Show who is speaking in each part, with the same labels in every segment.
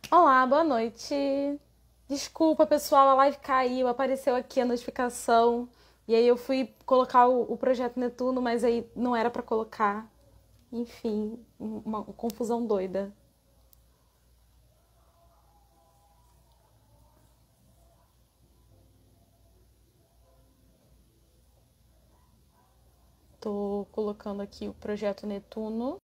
Speaker 1: Olá, boa noite. Desculpa, pessoal, a live caiu, apareceu aqui a notificação. E aí eu fui colocar o projeto Netuno, mas aí não era para colocar. Enfim, uma confusão doida. Tô colocando aqui o projeto Netuno.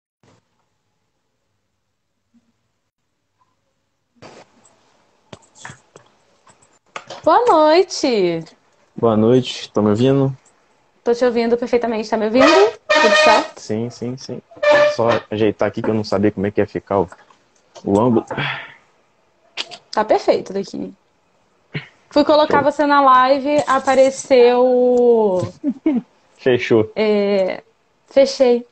Speaker 1: Boa noite.
Speaker 2: Boa noite, estão me ouvindo?
Speaker 1: Tô te ouvindo perfeitamente, tá me ouvindo? Tudo certo?
Speaker 2: Sim, sim, sim. Só ajeitar aqui que eu não sabia como é que ia ficar o ângulo.
Speaker 1: Tá perfeito daqui. Fui colocar
Speaker 2: Show.
Speaker 1: você na live, apareceu.
Speaker 2: Fechou.
Speaker 1: Fechei.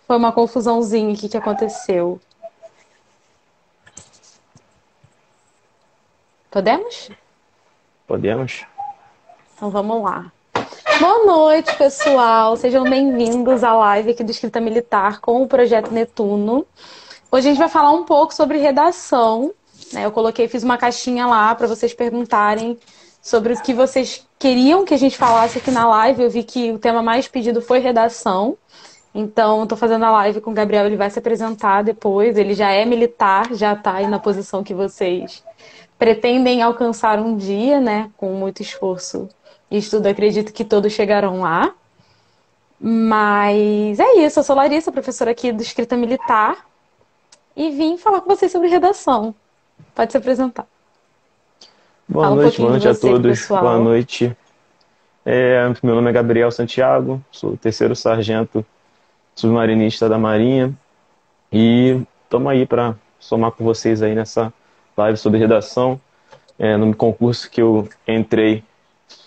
Speaker 1: Foi uma confusãozinha aqui que aconteceu. Podemos?
Speaker 2: Podemos?
Speaker 1: Então vamos lá. Boa noite, pessoal. Sejam bem-vindos à live aqui do Escrita Militar com o Projeto Netuno. Hoje a gente vai falar um pouco sobre redação, né? Eu fiz uma caixinha lá para vocês perguntarem sobre o que vocês queriam que a gente falasse aqui na live. Eu vi que o tema mais pedido foi redação. Então, estou fazendo a live com o Gabriel, ele vai se apresentar depois. Ele já é militar, já está aí na posição que vocês pretendem alcançar um dia, né? Com muito esforço e estudo, acredito que todos chegarão lá. Mas é isso, eu sou Larissa, professora aqui do Escrita Militar, e vim falar com vocês sobre redação. Pode se apresentar. Fala um
Speaker 2: Boa
Speaker 1: pouquinho de
Speaker 2: noite a
Speaker 1: você pro
Speaker 2: todos. Boa
Speaker 1: pessoal.
Speaker 2: noite. Meu nome é Gabriel Santiago, sou terceiro sargento submarinista da Marinha e estamos aí para somar com vocês aí nessa live sobre redação. No concurso que eu entrei,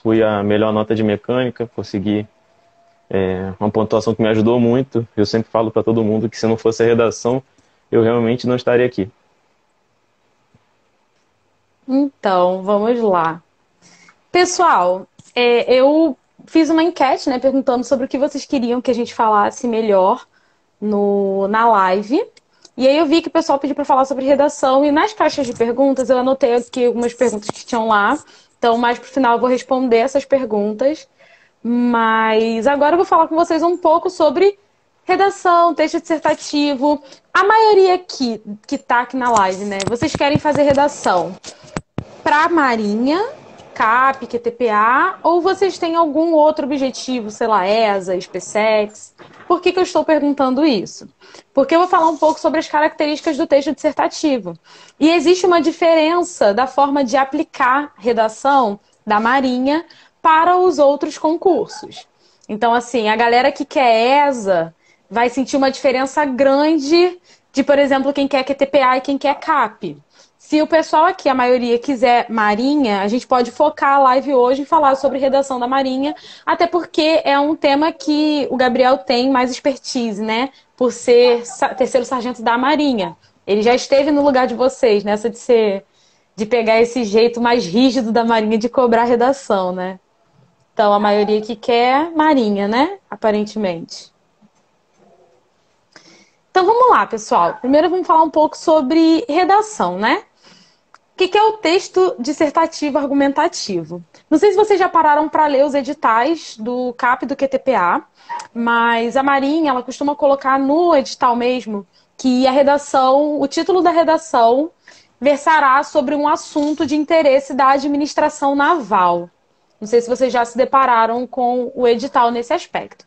Speaker 2: fui a melhor nota de mecânica, consegui uma pontuação que me ajudou muito. Eu sempre falo para todo mundo que se não fosse a redação, eu realmente não estaria aqui.
Speaker 1: Então, vamos lá. Pessoal, eu fiz uma enquete, né, perguntando sobre o que vocês queriam que a gente falasse melhor na live. E aí eu vi que o pessoal pediu para falar sobre redação e nas caixas de perguntas eu anotei aqui algumas perguntas que tinham lá. Então, mais pro final eu vou responder essas perguntas. Mas agora eu vou falar com vocês um pouco sobre redação, texto dissertativo. A maioria aqui que tá aqui na live, né? Vocês querem fazer redação para a Marinha, CAP, QTPA, ou vocês têm algum outro objetivo, sei lá, ESA, SpaceX? Por que eu estou perguntando isso? Porque eu vou falar um pouco sobre as características do texto dissertativo. E existe uma diferença da forma de aplicar redação da Marinha para os outros concursos. Então, assim, a galera que quer ESA vai sentir uma diferença grande de, por exemplo, quem quer QTPA e quem quer CAP. Se o pessoal aqui, a maioria, quiser Marinha, a gente pode focar a live hoje em falar sobre redação da Marinha, até porque é um tema que o Gabriel tem mais expertise, né? Por ser terceiro sargento da Marinha. Ele já esteve no lugar de vocês, nessa de pegar esse jeito mais rígido da Marinha de cobrar redação, né? Então, a maioria que quer Marinha, né? Aparentemente. Então, vamos lá, pessoal. Primeiro, vamos falar um pouco sobre redação, né? O que é o texto dissertativo argumentativo? Não sei se vocês já pararam para ler os editais do CAP e do QTPA, mas a Marinha ela costuma colocar no edital mesmo que a redação, o título da redação versará sobre um assunto de interesse da administração naval. Não sei se vocês já se depararam com o edital nesse aspecto.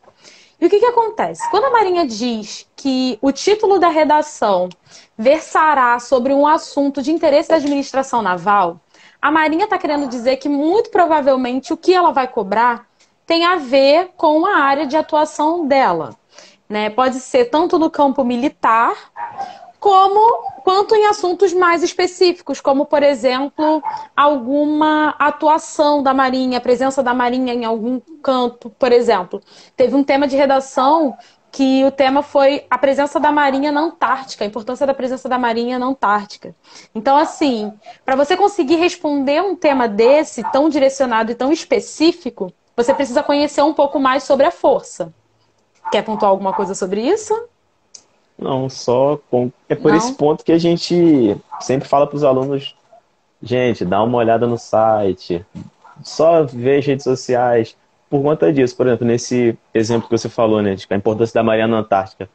Speaker 1: E o que acontece? Quando a Marinha diz que o título da redação versará sobre um assunto de interesse da administração naval, a Marinha está querendo dizer que, muito provavelmente, o que ela vai cobrar tem a ver com a área de atuação dela. Né? Pode ser tanto no campo militar, quanto em assuntos mais específicos, como, por exemplo, alguma atuação da Marinha, a presença da Marinha em algum campo, por exemplo. Teve um tema de redação que o tema foi a presença da Marinha na Antártica, a importância da presença da Marinha na Antártica. Então, assim, para você conseguir responder um tema desse, tão direcionado e tão específico, você precisa conhecer um pouco mais sobre a força. Quer pontuar alguma coisa sobre isso?
Speaker 2: Não, só com... É por esse
Speaker 1: Não?
Speaker 2: ponto que a gente sempre fala para os alunos, gente, dá uma olhada no site, só ver as redes sociais. Por conta disso, por exemplo, nesse exemplo que você falou, né, de a importância da Marinha na Antártica.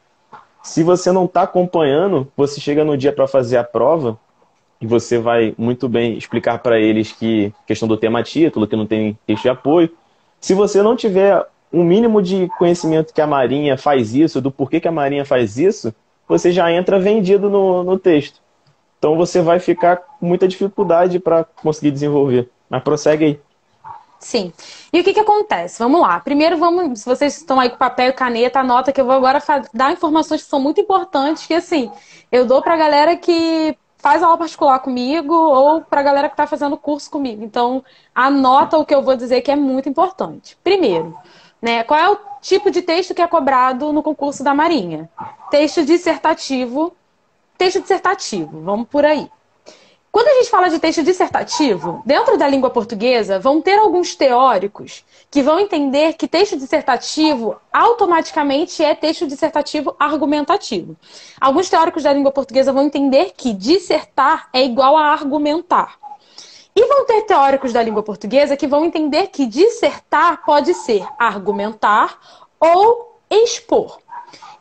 Speaker 2: Se você não está acompanhando, você chega no dia para fazer a prova e você vai muito bem explicar para eles que questão do tema título, que não tem texto de apoio. Se você não tiver um mínimo de conhecimento que a Marinha faz isso, do porquê que a Marinha faz isso, você já entra vendido no texto. Então você vai ficar com muita dificuldade para conseguir desenvolver. Mas prossegue aí.
Speaker 1: Sim. E o que que acontece? Vamos lá. Primeiro, vamos, se vocês estão aí com papel e caneta, anota que eu vou agora dar informações que são muito importantes, que assim, eu dou pra galera que faz aula particular comigo ou pra galera que tá fazendo curso comigo. Então, anota o que eu vou dizer que é muito importante. Primeiro, né, qual é o tipo de texto que é cobrado no concurso da Marinha? Texto dissertativo. Texto dissertativo, vamos por aí. Quando a gente fala de texto dissertativo, dentro da língua portuguesa, vão ter alguns teóricos que vão entender que texto dissertativo automaticamente é texto dissertativo argumentativo. Alguns teóricos da língua portuguesa vão entender que dissertar é igual a argumentar. E vão ter teóricos da língua portuguesa que vão entender que dissertar pode ser argumentar ou expor.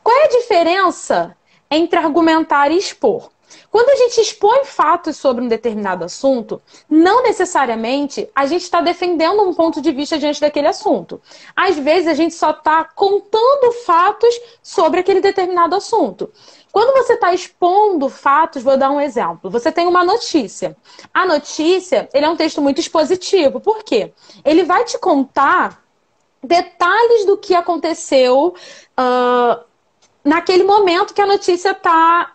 Speaker 1: Qual é a diferença entre argumentar e expor? Quando a gente expõe fatos sobre um determinado assunto, não necessariamente a gente está defendendo um ponto de vista diante daquele assunto. Às vezes a gente só está contando fatos sobre aquele determinado assunto. Quando você está expondo fatos, vou dar um exemplo. Você tem uma notícia. A notícia, ele é um texto muito expositivo. Por quê? Ele vai te contar detalhes do que aconteceu naquele momento que a notícia está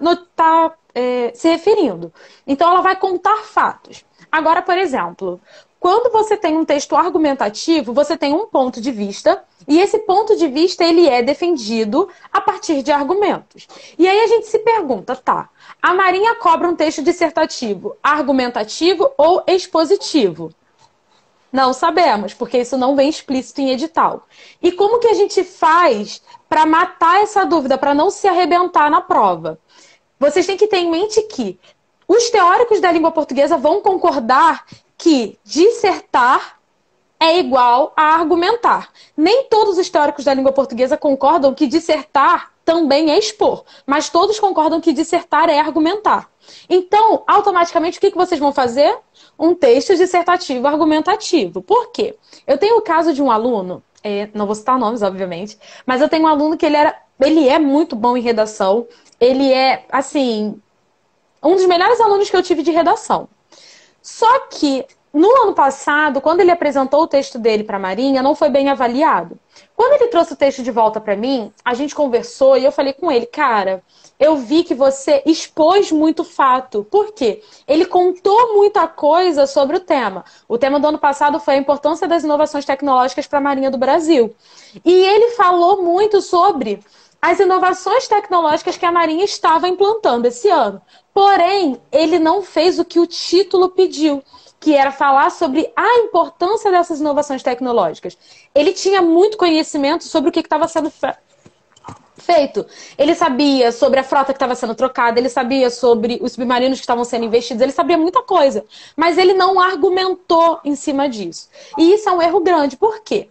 Speaker 1: se referindo. Então, ela vai contar fatos. Agora, por exemplo, quando você tem um texto argumentativo, você tem um ponto de vista, e esse ponto de vista ele é defendido a partir de argumentos. E aí a gente se pergunta, tá, a Marinha cobra um texto dissertativo argumentativo ou expositivo? Não sabemos, porque isso não vem explícito em edital. E como que a gente faz para matar essa dúvida, para não se arrebentar na prova? Vocês têm que ter em mente que os teóricos da língua portuguesa vão concordar que dissertar é igual a argumentar. Nem todos os teóricos da língua portuguesa concordam que dissertar também é expor, mas todos concordam que dissertar é argumentar. Então, automaticamente, o que vocês vão fazer? Um texto dissertativo argumentativo. Por quê? Eu tenho o caso de um aluno, não vou citar nomes, obviamente, mas eu tenho um aluno que ele é muito bom em redação, ele é, assim, um dos melhores alunos que eu tive de redação. Só que, no ano passado, quando ele apresentou o texto dele para a Marinha, não foi bem avaliado. Quando ele trouxe o texto de volta para mim, a gente conversou e eu falei com ele, cara, eu vi que você expôs muito fato. Por quê? Ele contou muita coisa sobre o tema. O tema do ano passado foi a importância das inovações tecnológicas para a Marinha do Brasil. E ele falou muito sobre as inovações tecnológicas que a Marinha estava implantando esse ano. Porém, ele não fez o que o título pediu, que era falar sobre a importância dessas inovações tecnológicas. Ele tinha muito conhecimento sobre o que estava sendo feito. Ele sabia sobre a frota que estava sendo trocada, ele sabia sobre os submarinos que estavam sendo investidos, ele sabia muita coisa, mas ele não argumentou em cima disso. E isso é um erro grande. Por quê?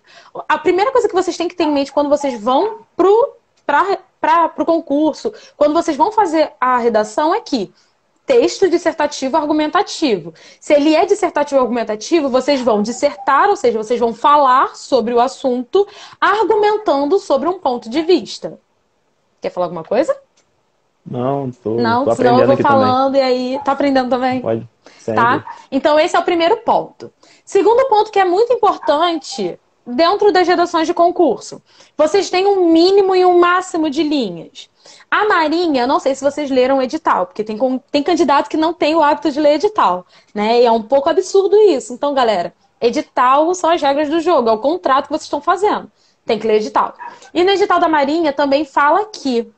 Speaker 1: A primeira coisa que vocês têm que ter em mente quando vocês vão para o concurso, quando vocês vão fazer a redação, é que texto dissertativo argumentativo. Se ele é dissertativo argumentativo, vocês vão dissertar, ou seja, vocês vão falar sobre o assunto, argumentando sobre um ponto de vista. Quer falar alguma coisa?
Speaker 2: Não,
Speaker 1: Não,
Speaker 2: tô
Speaker 1: senão eu
Speaker 2: aprendendo
Speaker 1: vou
Speaker 2: aqui também.
Speaker 1: falando e aí... Tá aprendendo também?
Speaker 2: Pode, segue.
Speaker 1: Tá? Então esse é o primeiro ponto. Segundo ponto que é muito importante dentro das redações de concurso. Vocês têm um mínimo e um máximo de linhas. A Marinha, eu não sei se vocês leram o edital, porque tem candidato que não tem o hábito de ler edital, né? E é um pouco absurdo isso. Então, galera, edital são as regras do jogo, é o contrato que vocês estão fazendo. Tem que ler edital. E no edital da Marinha também fala que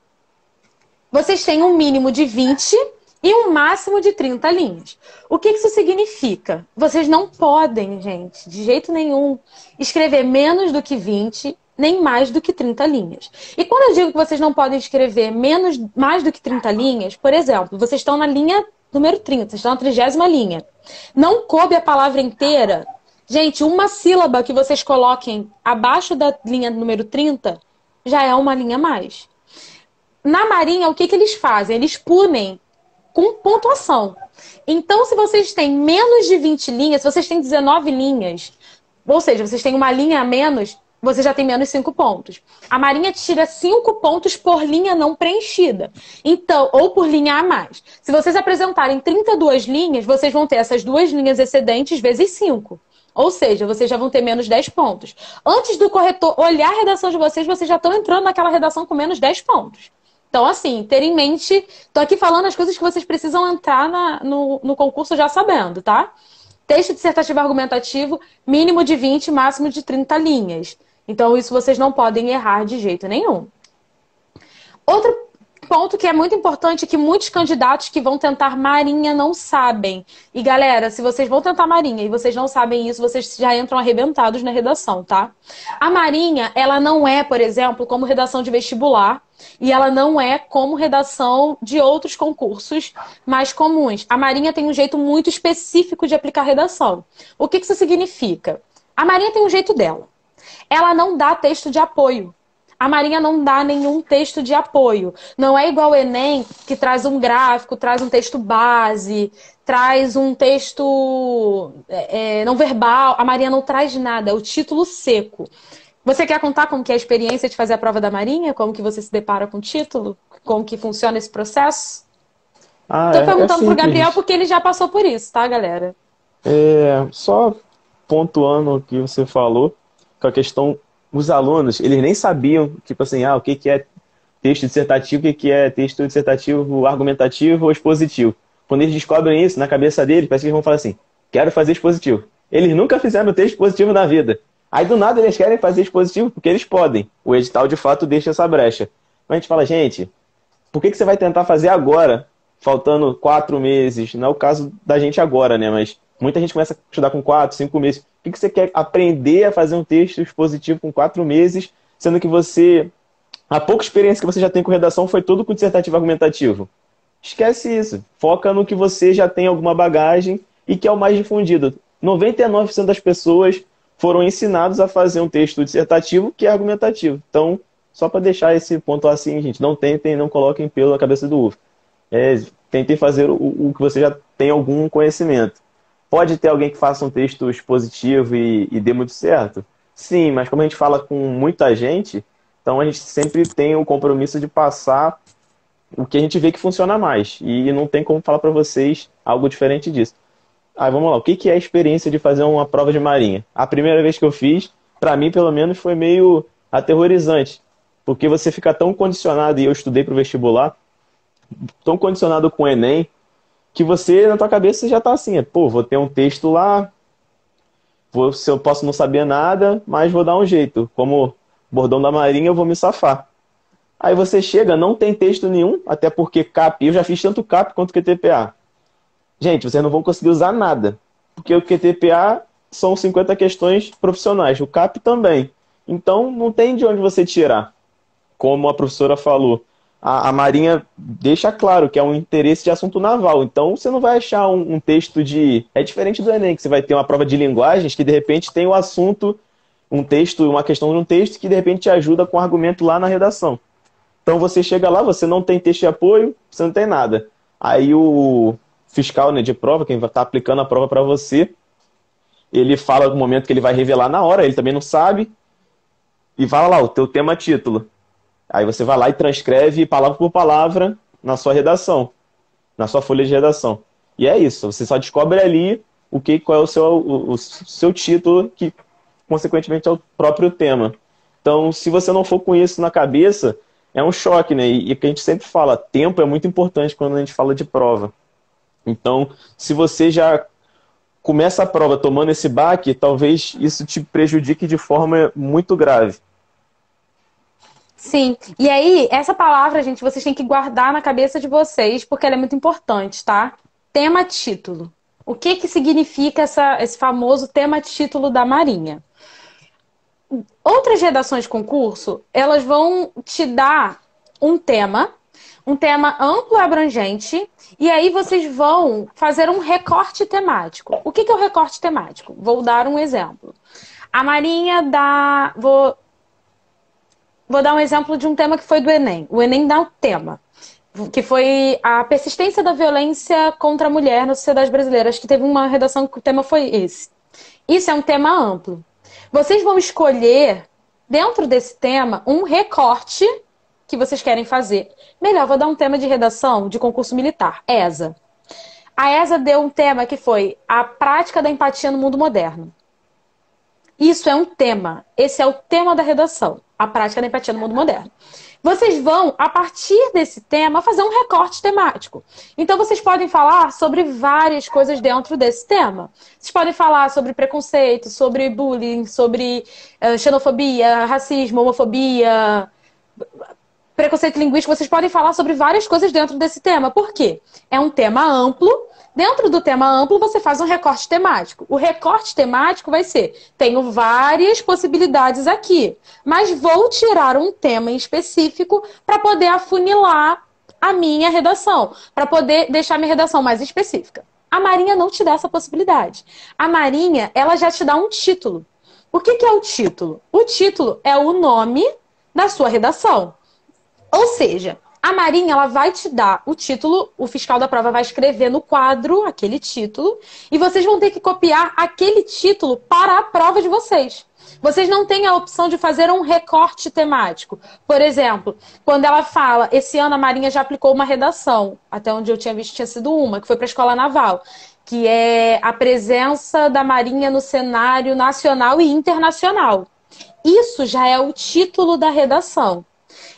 Speaker 1: vocês têm um mínimo de 20 e um máximo de 30 linhas. O que isso significa? Vocês não podem, gente, de jeito nenhum, escrever menos do que 20 nem mais do que 30 linhas. E quando eu digo que vocês não podem escrever mais do que 30 linhas, por exemplo, vocês estão na linha número 30, vocês estão na 30ª linha. Não coube a palavra inteira. Gente, uma sílaba que vocês coloquem abaixo da linha número 30 já é uma linha a mais. Na Marinha, o que eles fazem? Eles punem com pontuação. Então, se vocês têm menos de 20 linhas, se vocês têm 19 linhas, ou seja, vocês têm uma linha a menos, você já tem menos 5 pontos. A Marinha tira 5 pontos por linha não preenchida. Então, ou por linha a mais. Se vocês apresentarem 32 linhas, vocês vão ter essas 2 linhas excedentes vezes 5. Ou seja, vocês já vão ter menos 10 pontos. Antes do corretor olhar a redação de vocês já estão entrando naquela redação com menos 10 pontos. Então, assim, ter em mente... Estou aqui falando as coisas que vocês precisam entrar no concurso já sabendo, tá? Texto dissertativo argumentativo, mínimo de 20, máximo de 30 linhas. Então, isso vocês não podem errar de jeito nenhum. Outro ponto que é muito importante é que muitos candidatos que vão tentar Marinha não sabem. E, galera, se vocês vão tentar Marinha e vocês não sabem isso, vocês já entram arrebentados na redação, tá? A Marinha, ela não é, por exemplo, como redação de vestibular, e ela não é como redação de outros concursos mais comuns. A Marinha tem um jeito muito específico de aplicar redação. O que isso significa? A Marinha tem um jeito dela. Ela não dá texto de apoio. A Marinha não dá nenhum texto de apoio. Não é igual o Enem, que traz um gráfico, traz um texto base, traz um texto não verbal. A Marinha não traz nada, é o título seco. Você quer contar como que é a experiência de fazer a prova da Marinha? Como que você se depara com o título? Como que funciona esse processo? Estou perguntando pro Gabriel porque ele já passou por isso, tá, galera?
Speaker 2: Só pontuando o que você falou, com a questão, os alunos, eles nem sabiam, tipo assim, o que é texto dissertativo, o que é texto dissertativo argumentativo ou expositivo. Quando eles descobrem isso na cabeça deles, parece que eles vão falar assim, quero fazer expositivo. Eles nunca fizeram texto expositivo na vida. Aí do nada eles querem fazer expositivo porque eles podem. O edital de fato deixa essa brecha. Mas a gente fala, gente, por que você vai tentar fazer agora, faltando 4 meses? Não é o caso da gente agora, né? Mas muita gente começa a estudar com 4, 5 meses. Por que você quer aprender a fazer um texto expositivo com 4 meses, sendo que a pouca experiência que você já tem com redação foi tudo com dissertativo argumentativo? Esquece isso. Foca no que você já tem alguma bagagem e que é o mais difundido. 99% das pessoas foram ensinados a fazer um texto dissertativo que é argumentativo. Então, só para deixar esse ponto assim, gente, não tentem, não coloquem pelo na cabeça do ovo. Tentem fazer o que você já tem algum conhecimento. Pode ter alguém que faça um texto expositivo e dê muito certo? Sim, mas como a gente fala com muita gente, então a gente sempre tem o compromisso de passar o que a gente vê que funciona mais. E não tem como falar para vocês algo diferente disso. Vamos lá. O que é a experiência de fazer uma prova de Marinha? A primeira vez que eu fiz, para mim, pelo menos, foi meio aterrorizante. Porque você fica tão condicionado, e eu estudei para o vestibular, tão condicionado com o Enem, que você, na tua cabeça, já tá assim, vou ter um texto lá, se eu posso não saber nada, mas vou dar um jeito. Como bordão da Marinha, eu vou me safar. Aí você chega, não tem texto nenhum, até porque CAP, eu já fiz tanto CAP quanto QTPA. Gente, vocês não vão conseguir usar nada, porque o QTPA são 50 questões profissionais, o CAP também. Então, não tem de onde você tirar. Como a professora falou, a Marinha deixa claro que é um interesse de assunto naval. Então, você não vai achar um texto de... É diferente do Enem, que você vai ter uma prova de linguagens que, de repente, tem o assunto, um texto, uma questão de um texto que, de repente, te ajuda com um argumento lá na redação. Então, você chega lá, você não tem texto de apoio, você não tem nada. Aí o fiscal, né, de prova, quem está aplicando a prova para você, ele fala no momento que ele vai revelar na hora, ele também não sabe, e fala lá, o teu tema título. Aí você vai lá e transcreve palavra por palavra na sua redação, na sua folha de redação. E é isso, você só descobre ali qual é o seu título, que consequentemente é o próprio tema. Então, se você não for com isso na cabeça, é um choque, né? E que a gente sempre fala, tempo é muito importante quando a gente fala de prova. Então, se você já começa a prova tomando esse baque, talvez isso te prejudique de forma muito grave.
Speaker 1: Sim. E aí, essa palavra, gente, vocês têm que guardar na cabeça de vocês, porque ela é muito importante, tá? Tema-título. O que significa esse famoso tema-título da Marinha? Outras redações de concurso, elas vão te dar um tema amplo e abrangente, e aí vocês vão fazer um recorte temático. O que é o recorte temático? Vou dar um exemplo. A Marinha dá... Vou dar um exemplo de um tema que foi do Enem. O Enem dá um tema, que foi a persistência da violência contra a mulher na sociedade brasileira. Acho que teve uma redação que o tema foi esse. Isso é um tema amplo. Vocês vão escolher, dentro desse tema, um recorte que vocês querem fazer. Melhor, vou dar um tema de redação de concurso militar, ESA. A ESA deu um tema que foi a prática da empatia no mundo moderno. Isso é um tema. Esse é o tema da redação, a prática da empatia no mundo moderno. Vocês vão, a partir desse tema, fazer um recorte temático. Então, vocês podem falar sobre várias coisas dentro desse tema. Vocês podem falar sobre preconceito, sobre bullying, sobre xenofobia, racismo, homofobia, preconceito linguístico. Vocês podem falar sobre várias coisas dentro desse tema. Por quê? É um tema amplo. Dentro do tema amplo, você faz um recorte temático. O recorte temático vai ser: tenho várias possibilidades aqui, mas vou tirar um tema em específico para poder afunilar a minha redação, para poder deixar minha redação mais específica. A Marinha não te dá essa possibilidade. A Marinha, ela já te dá um título. O que é o título? O título é o nome da sua redação. Ou seja, a Marinha, ela vai te dar o título, o fiscal da prova vai escrever no quadro aquele título, e vocês vão ter que copiar aquele título para a prova de vocês. Vocês não têm a opção de fazer um recorte temático. Por exemplo, quando ela fala, esse ano a Marinha já aplicou uma redação, até onde eu tinha visto tinha sido uma, que foi para a Escola Naval, que é a presença da Marinha no cenário nacional e internacional. Isso já é o título da redação.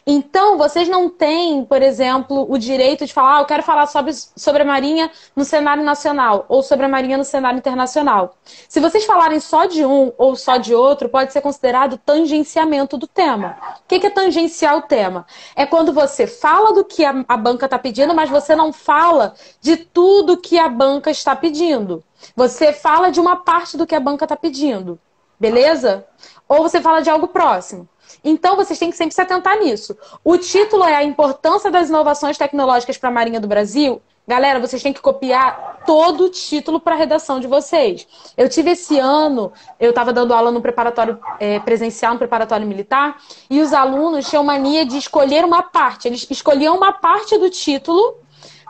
Speaker 1: Então, vocês não têm, por exemplo, o direito de falar, eu quero falar sobre a Marinha no cenário nacional ou sobre a Marinha no cenário internacional. Se vocês falarem só de um ou só de outro, pode ser considerado tangenciamento do tema. O que é tangenciar o tema? É quando você fala do que a banca está pedindo, mas você não fala de tudo que a banca está pedindo. Você fala de uma parte do que a banca está pedindo. Beleza? Ou você fala de algo próximo. Então, vocês têm que sempre se atentar nisso. O título é a importância das inovações tecnológicas para a Marinha do Brasil. Galera, vocês têm que copiar todo o título para a redação de vocês. Eu tive esse ano, eu estava dando aula no preparatório presencial, no preparatório militar, e os alunos tinham mania de escolher uma parte. Eles escolhiam uma parte do título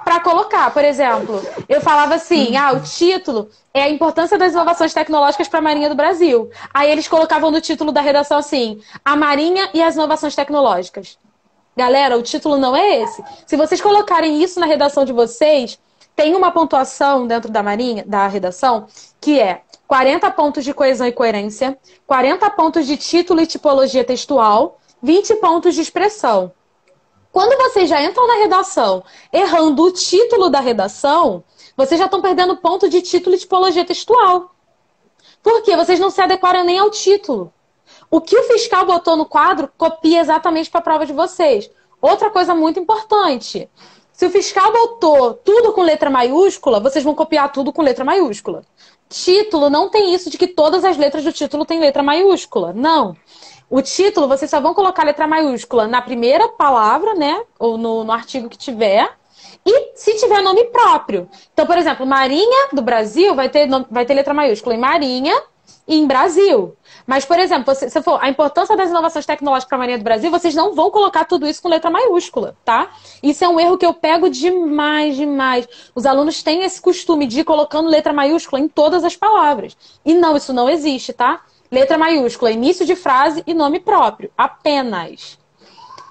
Speaker 1: para colocar. Por exemplo, eu falava assim, o título é a importância das inovações tecnológicas para a Marinha do Brasil. Aí eles colocavam no título da redação assim, a Marinha e as inovações tecnológicas. Galera, o título não é esse. Se vocês colocarem isso na redação de vocês, tem uma pontuação dentro da Marinha, da redação, que é 40 pontos de coesão e coerência, 40 pontos de título e tipologia textual, 20 pontos de expressão. Quando vocês já entram na redação errando o título da redação, vocês já estão perdendo ponto de título e tipologia textual. Por quê? Vocês não se adequaram nem ao título. O que o fiscal botou no quadro, copia exatamente para a prova de vocês. Outra coisa muito importante. Se o fiscal botou tudo com letra maiúscula, vocês vão copiar tudo com letra maiúscula. Título não tem isso de que todas as letras do título têm letra maiúscula. Não. O título, vocês só vão colocar letra maiúscula na primeira palavra, né? Ou no artigo que tiver. E se tiver nome próprio. Então, por exemplo, Marinha do Brasil vai ter letra maiúscula em Marinha e em Brasil. Mas, por exemplo, se for a importância das inovações tecnológicas para a Marinha do Brasil, vocês não vão colocar tudo isso com letra maiúscula, tá? Isso é um erro que eu pego demais, demais. Os alunos têm esse costume de ir colocando letra maiúscula em todas as palavras. E não, isso não existe, tá? Letra maiúscula, início de frase e nome próprio, apenas.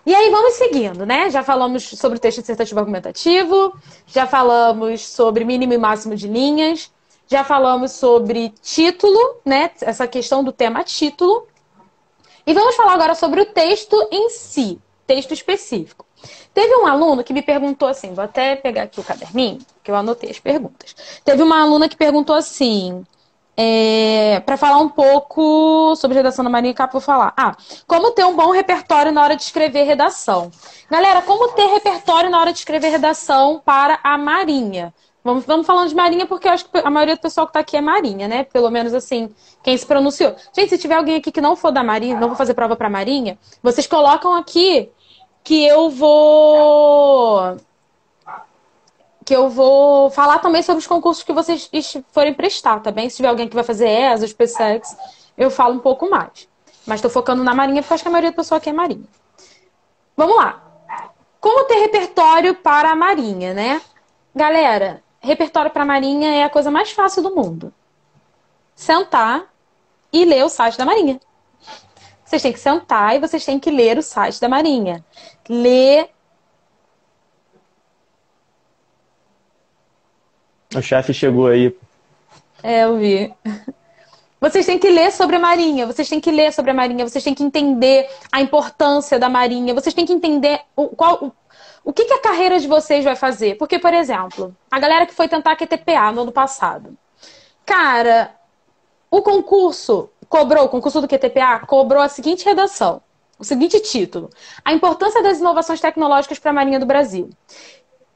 Speaker 1: E aí vamos seguindo, né? Já falamos sobre o texto dissertativo argumentativo, já falamos sobre mínimo e máximo de linhas, já falamos sobre título, né? Essa questão do tema título. E vamos falar agora sobre o texto em si, texto específico. Teve um aluno que me perguntou assim, vou até pegar aqui o caderninho, que eu anotei as perguntas. Teve uma aluna que perguntou assim... para falar um pouco sobre redação da Marinha, vou falar. Como ter um bom repertório na hora de escrever redação. Galera, como ter repertório na hora de escrever redação para a Marinha? Vamos falando de Marinha, porque eu acho que a maioria do pessoal que tá aqui é Marinha, né? Pelo menos assim, quem se pronunciou. Gente, se tiver alguém aqui que não for da Marinha, não vou fazer prova pra Marinha, vocês colocam aqui que eu vou. Que eu vou falar também sobre os concursos que vocês forem prestar, tá bem? Se tiver alguém que vai fazer ESA, SpaceX, eu falo um pouco mais. Mas tô focando na Marinha, porque eu acho que a maioria do pessoal aqui é Marinha. Vamos lá. Como ter repertório para a Marinha, né? Galera, repertório para a Marinha é a coisa mais fácil do mundo. Sentar e ler o site da Marinha. Vocês têm que sentar e vocês têm que ler o site da Marinha. Ler.
Speaker 2: O chefe chegou aí.
Speaker 1: Eu vi. Vocês têm que ler sobre a Marinha, vocês têm que ler sobre a Marinha, vocês têm que entender a importância da Marinha, vocês têm que entender o que a carreira de vocês vai fazer. Porque, por exemplo, a galera que foi tentar QTPA no ano passado. Cara, o concurso do QTPA cobrou a seguinte redação, o seguinte título: A importância das inovações tecnológicas para a Marinha do Brasil.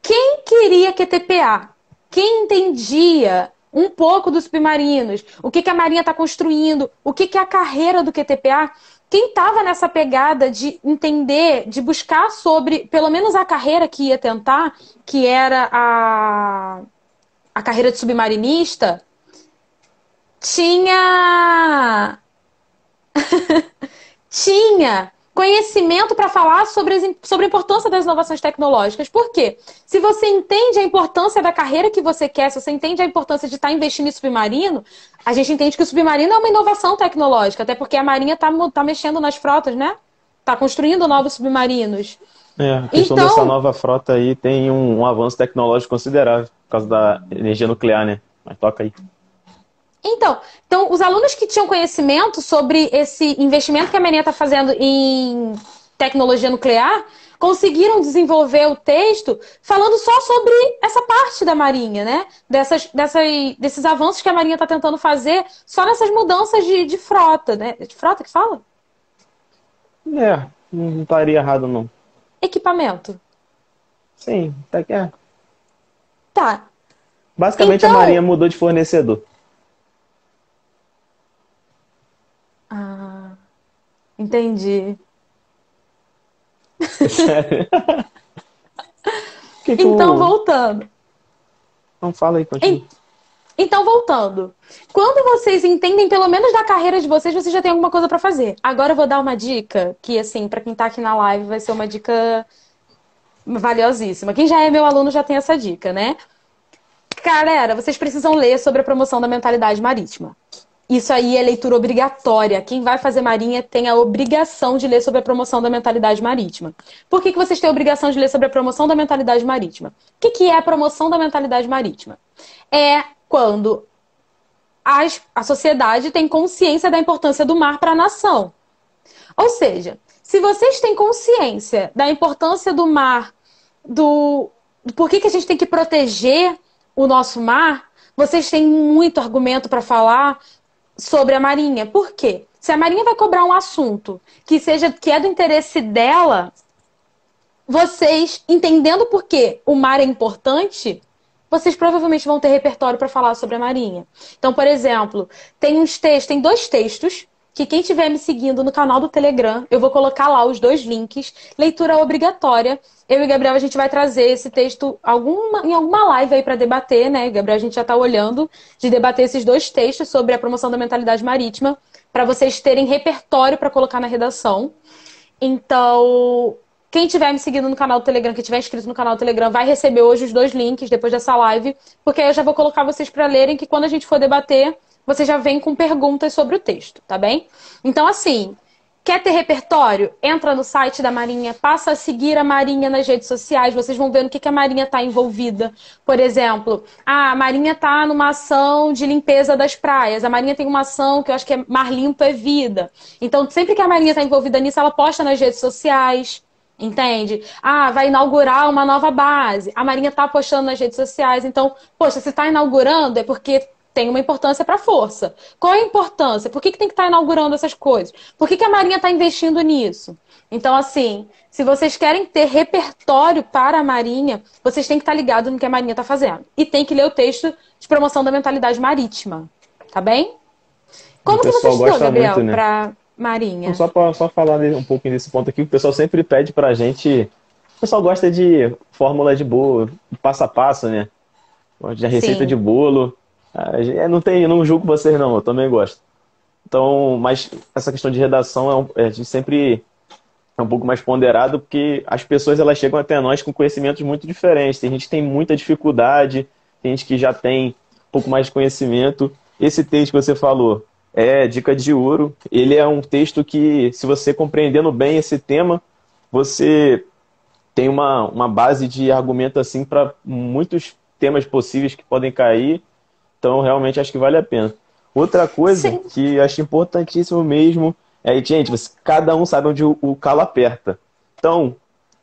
Speaker 1: Quem queria QTPA? Quem entendia um pouco dos submarinos, o que a Marinha está construindo, o que é a carreira do QTPA, quem estava nessa pegada de entender, de buscar sobre, pelo menos a carreira que ia tentar, que era a carreira de submarinista, tinha tinha conhecimento para falar sobre a importância das inovações tecnológicas. Por quê? Se você entende a importância da carreira que você quer, se você entende a importância de estar investindo em submarino, a gente entende que o submarino é uma inovação tecnológica, até porque a Marinha está mexendo nas frotas, né? Está construindo novos submarinos.
Speaker 2: A questão dessa nova frota aí tem um avanço tecnológico considerável por causa da energia nuclear, né? Mas toca aí.
Speaker 1: Então, os alunos que tinham conhecimento sobre esse investimento que a Marinha está fazendo em tecnologia nuclear conseguiram desenvolver o texto falando só sobre essa parte da Marinha, né? Desses avanços que a Marinha está tentando fazer só nessas mudanças de frota, né? De frota que fala?
Speaker 2: Não estaria errado, não.
Speaker 1: Equipamento.
Speaker 2: Sim, até que é.
Speaker 1: Tá.
Speaker 2: Basicamente, então, a Marinha mudou de fornecedor.
Speaker 1: Entendi.
Speaker 2: Sério?
Speaker 1: Então, voltando.
Speaker 2: Não, fala aí, continua.
Speaker 1: Então, voltando. Quando vocês entendem, pelo menos da carreira de vocês, vocês já têm alguma coisa para fazer. Agora eu vou dar uma dica, que assim, para quem tá aqui na live, vai ser uma dica valiosíssima. Quem já é meu aluno já tem essa dica, né? Galera, vocês precisam ler sobre a promoção da mentalidade marítima. Isso aí é leitura obrigatória. Quem vai fazer Marinha tem a obrigação de ler sobre a promoção da mentalidade marítima. Por que vocês têm a obrigação de ler sobre a promoção da mentalidade marítima? O que é a promoção da mentalidade marítima? É quando a sociedade tem consciência da importância do mar para a nação. Ou seja, se vocês têm consciência da importância do mar, do por que a gente tem que proteger o nosso mar, vocês têm muito argumento para falar sobre a Marinha. Por quê? Se a Marinha vai cobrar um assunto que é do interesse dela, vocês, entendendo por que o mar é importante, vocês provavelmente vão ter repertório para falar sobre a Marinha. Então, por exemplo, tem dois textos que quem estiver me seguindo no canal do Telegram, eu vou colocar lá os dois links. Leitura obrigatória. Eu e o Gabriel, a gente vai trazer esse texto em alguma live aí para debater, né? Gabriel, a gente já está olhando de debater esses dois textos sobre a promoção da mentalidade marítima, para vocês terem repertório para colocar na redação. Então, quem estiver me seguindo no canal do Telegram, quem estiver inscrito no canal do Telegram, vai receber hoje os dois links depois dessa live, porque aí eu já vou colocar vocês para lerem, que quando a gente for debater, você já vem com perguntas sobre o texto, tá bem? Então, assim, quer ter repertório? Entra no site da Marinha, passa a seguir a Marinha nas redes sociais, vocês vão ver no que a Marinha está envolvida. Por exemplo, a Marinha está numa ação de limpeza das praias, a Marinha tem uma ação que eu acho que é Mar Limpo é Vida. Então, sempre que a Marinha está envolvida nisso, ela posta nas redes sociais, entende? Vai inaugurar uma nova base, a Marinha está postando nas redes sociais. Então, poxa, se está inaugurando é porque tem uma importância para a força. Qual é a importância? Por que tem que estar inaugurando essas coisas? Por que a Marinha está investindo nisso? Então, assim, se vocês querem ter repertório para a Marinha, vocês têm que estar ligados no que a Marinha está fazendo. E tem que ler o texto de promoção da mentalidade marítima. Tá bem?
Speaker 2: O
Speaker 1: Como que você
Speaker 2: pessoal
Speaker 1: estudou,
Speaker 2: gosta
Speaker 1: Gabriel,
Speaker 2: muito, né?
Speaker 1: para
Speaker 2: Então,
Speaker 1: Marinha?
Speaker 2: só falar um pouquinho desse ponto aqui, o pessoal sempre pede pra gente. O pessoal gosta de fórmula de bolo, passo a passo, né? Gosta de receita de
Speaker 1: Sim.
Speaker 2: bolo. Não tem, eu não julgo vocês, não, eu também gosto. Então, mas essa questão de redação a gente sempre é um pouco mais ponderado, porque as pessoas elas chegam até nós com conhecimentos muito diferentes. Tem gente que tem muita dificuldade, tem gente que já tem um pouco mais de conhecimento. Esse texto que você falou é dica de ouro. Ele é um texto que, se você compreendendo bem esse tema, você tem uma base de argumento assim para muitos temas possíveis que podem cair. Então, realmente acho que vale a pena. Outra coisa
Speaker 1: Sim.
Speaker 2: que acho importantíssimo mesmo é, gente, cada um sabe onde o calo aperta. Então,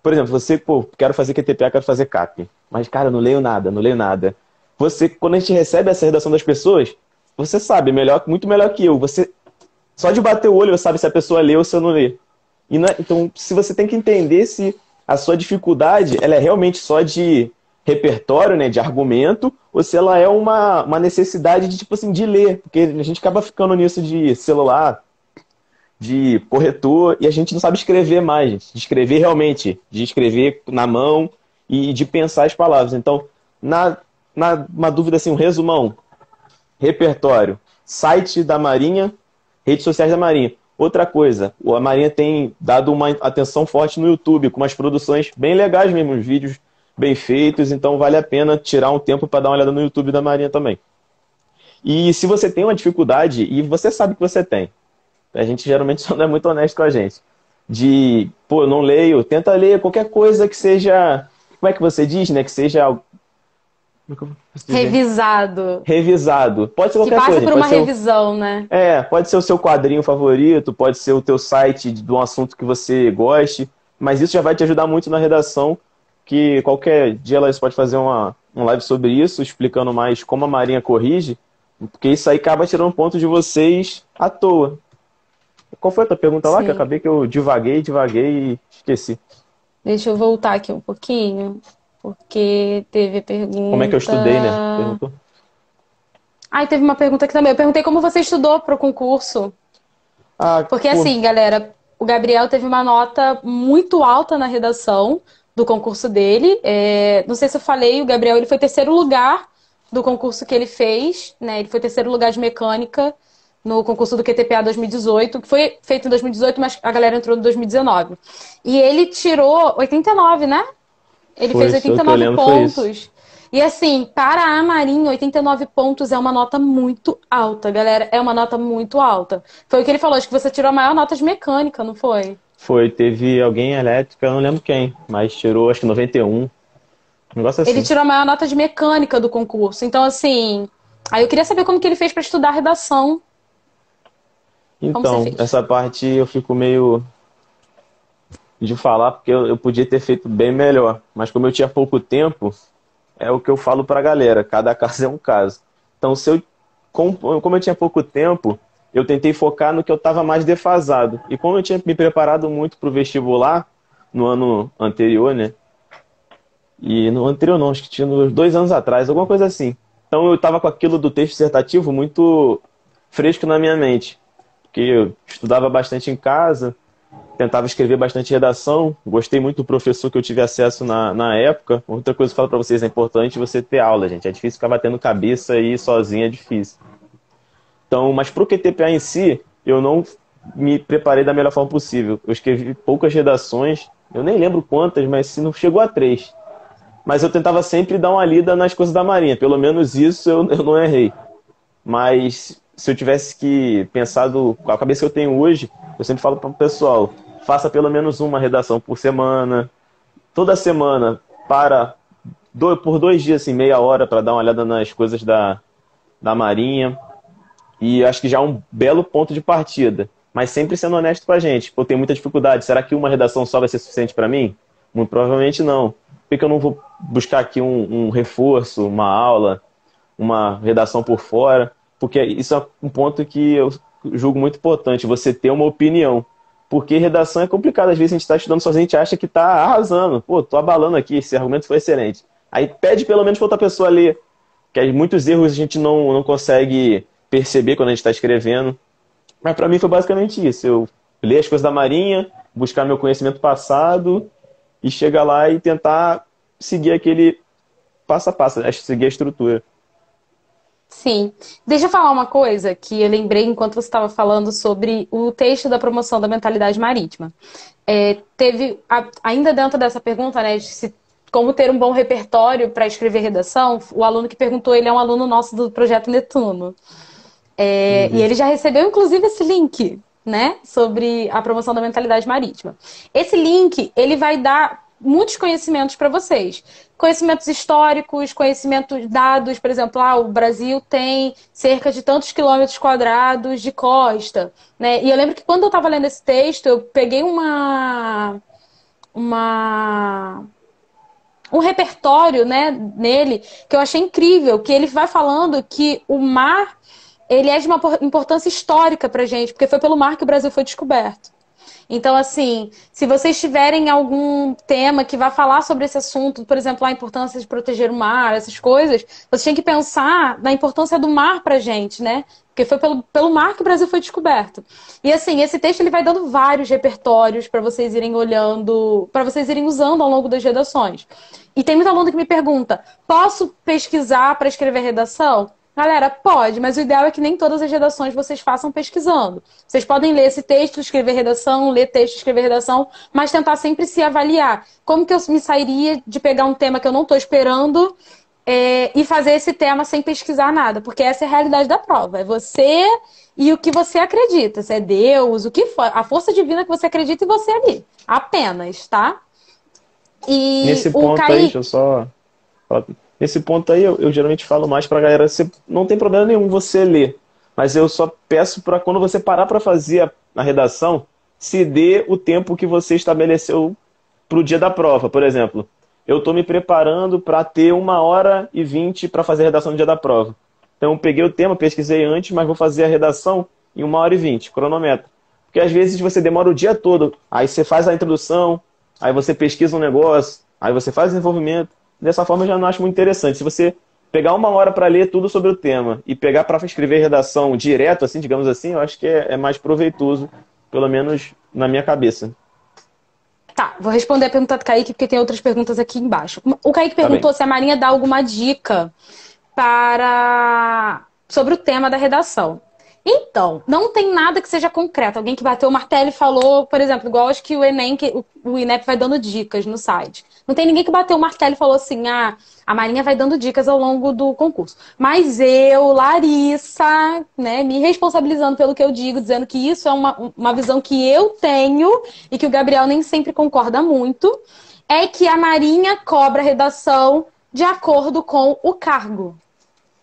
Speaker 2: por exemplo, você, pô, quero fazer QTPA, quero fazer CAP. Mas, cara, eu não leio nada, não leio nada. Você, quando a gente recebe essa redação das pessoas, você sabe melhor, muito melhor que eu. Você, só de bater o olho, você sabe se a pessoa lê ou se eu não lê. Então, se você tem que entender se a sua dificuldade ela é realmente só de repertório, né, de argumento, ou se ela é uma necessidade de, tipo assim, de ler. Porque a gente acaba ficando nisso de celular, de corretor, e a gente não sabe escrever mais, gente. De escrever realmente, de escrever na mão e de pensar as palavras. Então, uma dúvida assim, um resumão, repertório, site da Marinha, redes sociais da Marinha. Outra coisa, a Marinha tem dado uma atenção forte no YouTube, com umas produções bem legais mesmo, uns vídeos bem feitos, então vale a pena tirar um tempo para dar uma olhada no YouTube da Marinha também. E se você tem uma dificuldade, e você sabe que você tem, a gente geralmente só não é muito honesto com a gente, de, pô, eu não leio, tenta ler qualquer coisa que seja, como é que você diz, né, que seja, como é que eu posso dizer?
Speaker 1: Revisado.
Speaker 2: Revisado. Pode ser
Speaker 1: Que
Speaker 2: qualquer
Speaker 1: passa
Speaker 2: coisa,
Speaker 1: por
Speaker 2: pode
Speaker 1: uma
Speaker 2: ser
Speaker 1: revisão, né?
Speaker 2: pode ser o seu quadrinho favorito, pode ser o teu site de um assunto que você goste, mas isso já vai te ajudar muito na redação, que qualquer dia ela pode fazer uma live sobre isso, explicando mais como a Marinha corrige, porque isso aí acaba tirando ponto de vocês à toa. Qual foi a tua pergunta lá? Que eu
Speaker 1: Sim.
Speaker 2: acabei que eu divaguei e esqueci.
Speaker 1: Deixa eu voltar aqui um pouquinho, porque teve a
Speaker 2: Como é que eu
Speaker 1: pergunta.
Speaker 2: estudei, né? Perguntou?
Speaker 1: Ai, teve uma pergunta aqui também. Eu perguntei como você estudou para o concurso.
Speaker 2: Ah,
Speaker 1: Porque
Speaker 2: pô,
Speaker 1: assim, galera, o Gabriel teve uma nota muito alta na redação do concurso dele. Não sei se eu falei, o Gabriel ele foi terceiro lugar do concurso que ele fez, né? Ele foi terceiro lugar de mecânica no concurso do QTPA 2018, que foi feito em 2018, mas a galera entrou em 2019. E ele tirou 89, né? Ele
Speaker 2: foi
Speaker 1: fez
Speaker 2: isso, o
Speaker 1: oitenta e
Speaker 2: que eu
Speaker 1: nove
Speaker 2: lembro foi isso.
Speaker 1: pontos. E assim, para a Marinha, 89 pontos é uma nota muito alta, galera. É uma nota muito alta. Foi o que ele falou, acho que você tirou a maior nota de mecânica, não foi?
Speaker 2: Teve alguém elétrica, eu não lembro quem, mas tirou acho que 91, um negócio
Speaker 1: Ele
Speaker 2: assim.
Speaker 1: tirou a maior nota de mecânica do concurso. Então, assim, aí eu queria saber como que ele fez para estudar redação. Como você
Speaker 2: Então,
Speaker 1: fez?
Speaker 2: essa parte eu fico meio de falar porque eu podia ter feito bem melhor, mas como eu tinha pouco tempo, é o que eu falo pra galera, cada caso é um caso. Então, como eu tinha pouco tempo, eu tentei focar no que eu estava mais defasado. E como eu tinha me preparado muito para o vestibular no ano anterior, né? E no anterior não, acho que tinha uns 2 anos atrás, alguma coisa assim. Então eu estava com aquilo do texto dissertativo muito fresco na minha mente, porque eu estudava bastante em casa, tentava escrever bastante redação, gostei muito do professor que eu tive acesso na época. Outra coisa que eu falo para vocês, é importante você ter aula, gente. É difícil ficar batendo cabeça aí sozinho, é difícil. Então, mas para o QTPA em si, eu não me preparei da melhor forma possível. Eu escrevi poucas redações, eu nem lembro quantas, mas se não chegou a 3. Mas eu tentava sempre dar uma lida nas coisas da Marinha, pelo menos isso eu não errei. Mas se eu tivesse que pensar com a cabeça que eu tenho hoje, eu sempre falo para o pessoal, faça pelo menos uma redação por semana, toda semana, por 2 dias, assim, meia hora, para dar uma olhada nas coisas da Marinha. E acho que já é um belo ponto de partida. Mas sempre sendo honesto com a gente. Pô, eu tenho muita dificuldade. Será que uma redação só vai ser suficiente para mim? Muito provavelmente não. Por que eu não vou buscar aqui um reforço, uma aula, uma redação por fora, porque isso é um ponto que eu julgo muito importante, você ter uma opinião. Porque redação é complicado, às vezes a gente está estudando sozinho, a gente acha que está arrasando. Pô, tô abalando aqui, esse argumento foi excelente. Aí pede pelo menos para outra pessoa ler, que aí muitos erros a gente não consegue perceber quando a gente está escrevendo. Mas para mim foi basicamente isso. Eu ler as coisas da Marinha, buscar meu conhecimento passado e chegar lá e tentar seguir aquele passo a passo, seguir a estrutura.
Speaker 1: Sim. Deixa eu falar uma coisa que eu lembrei enquanto você estava falando sobre o texto da promoção da mentalidade marítima. Ainda dentro dessa pergunta, né, de como ter um bom repertório para escrever redação, o aluno que perguntou, ele é um aluno nosso do Projeto Netuno. E ele já recebeu, inclusive, esse link, né, sobre a promoção da mentalidade marítima. Esse link, ele vai dar muitos conhecimentos para vocês. Conhecimentos históricos, conhecimentos dados, por exemplo, o Brasil tem cerca de tantos quilômetros quadrados de costa, né? E eu lembro que quando eu estava lendo esse texto, eu peguei um repertório, né, nele, que eu achei incrível, que ele vai falando que o mar, ele é de uma importância histórica pra gente, porque foi pelo mar que o Brasil foi descoberto. Então, assim, se vocês tiverem algum tema que vai falar sobre esse assunto, por exemplo, a importância de proteger o mar, essas coisas, vocês têm que pensar na importância do mar pra gente, né? Porque foi pelo mar que o Brasil foi descoberto. E, assim, esse texto ele vai dando vários repertórios para vocês irem olhando, para vocês irem usando ao longo das redações. E tem muito aluno que me pergunta, posso pesquisar para escrever redação? Galera, pode, mas o ideal é que nem todas as redações vocês façam pesquisando. Vocês podem ler esse texto, escrever redação, ler texto, escrever redação, mas tentar sempre se avaliar. Como que eu me sairia de pegar um tema que eu não estou esperando e fazer esse tema sem pesquisar nada? Porque essa é a realidade da prova. É você e o que você acredita. Se é Deus, o que for. A força divina que você acredita e você ali. Apenas, tá? E
Speaker 2: Nesse
Speaker 1: o
Speaker 2: ponto aí,
Speaker 1: Kaique...
Speaker 2: deixa eu só Nesse ponto aí, eu geralmente falo mais pra galera, você, não tem problema nenhum você ler, mas eu só peço para quando você parar para fazer a redação, se dê o tempo que você estabeleceu pro dia da prova. Por exemplo, eu estou me preparando para ter 1h20 para fazer a redação no dia da prova. Então eu peguei o tema, pesquisei antes, mas vou fazer a redação em 1h20, cronômetro. Porque às vezes você demora o dia todo, aí você faz a introdução, aí você pesquisa um negócio, aí você faz o desenvolvimento. Dessa forma eu já não acho muito interessante. Se você pegar 1 hora para ler tudo sobre o tema e pegar para escrever redação direto, assim, digamos assim, eu acho que é mais proveitoso, pelo menos na minha cabeça.
Speaker 1: Tá, vou responder a pergunta do Kaique, porque tem outras perguntas aqui embaixo. O Kaique
Speaker 2: Tá bem.
Speaker 1: perguntou se a Marinha dá alguma dica sobre o tema da redação. Então, não tem nada que seja concreto. Alguém que bateu o martelo e falou, por exemplo, igual acho que o Enem, o INEP vai dando dicas no site. Não tem ninguém que bateu o martelo e falou assim, a Marinha vai dando dicas ao longo do concurso. Mas eu, Larissa, né, me responsabilizando pelo que eu digo, dizendo que isso é uma visão que eu tenho e que o Gabriel nem sempre concorda muito, é que a Marinha cobra redação de acordo com o cargo.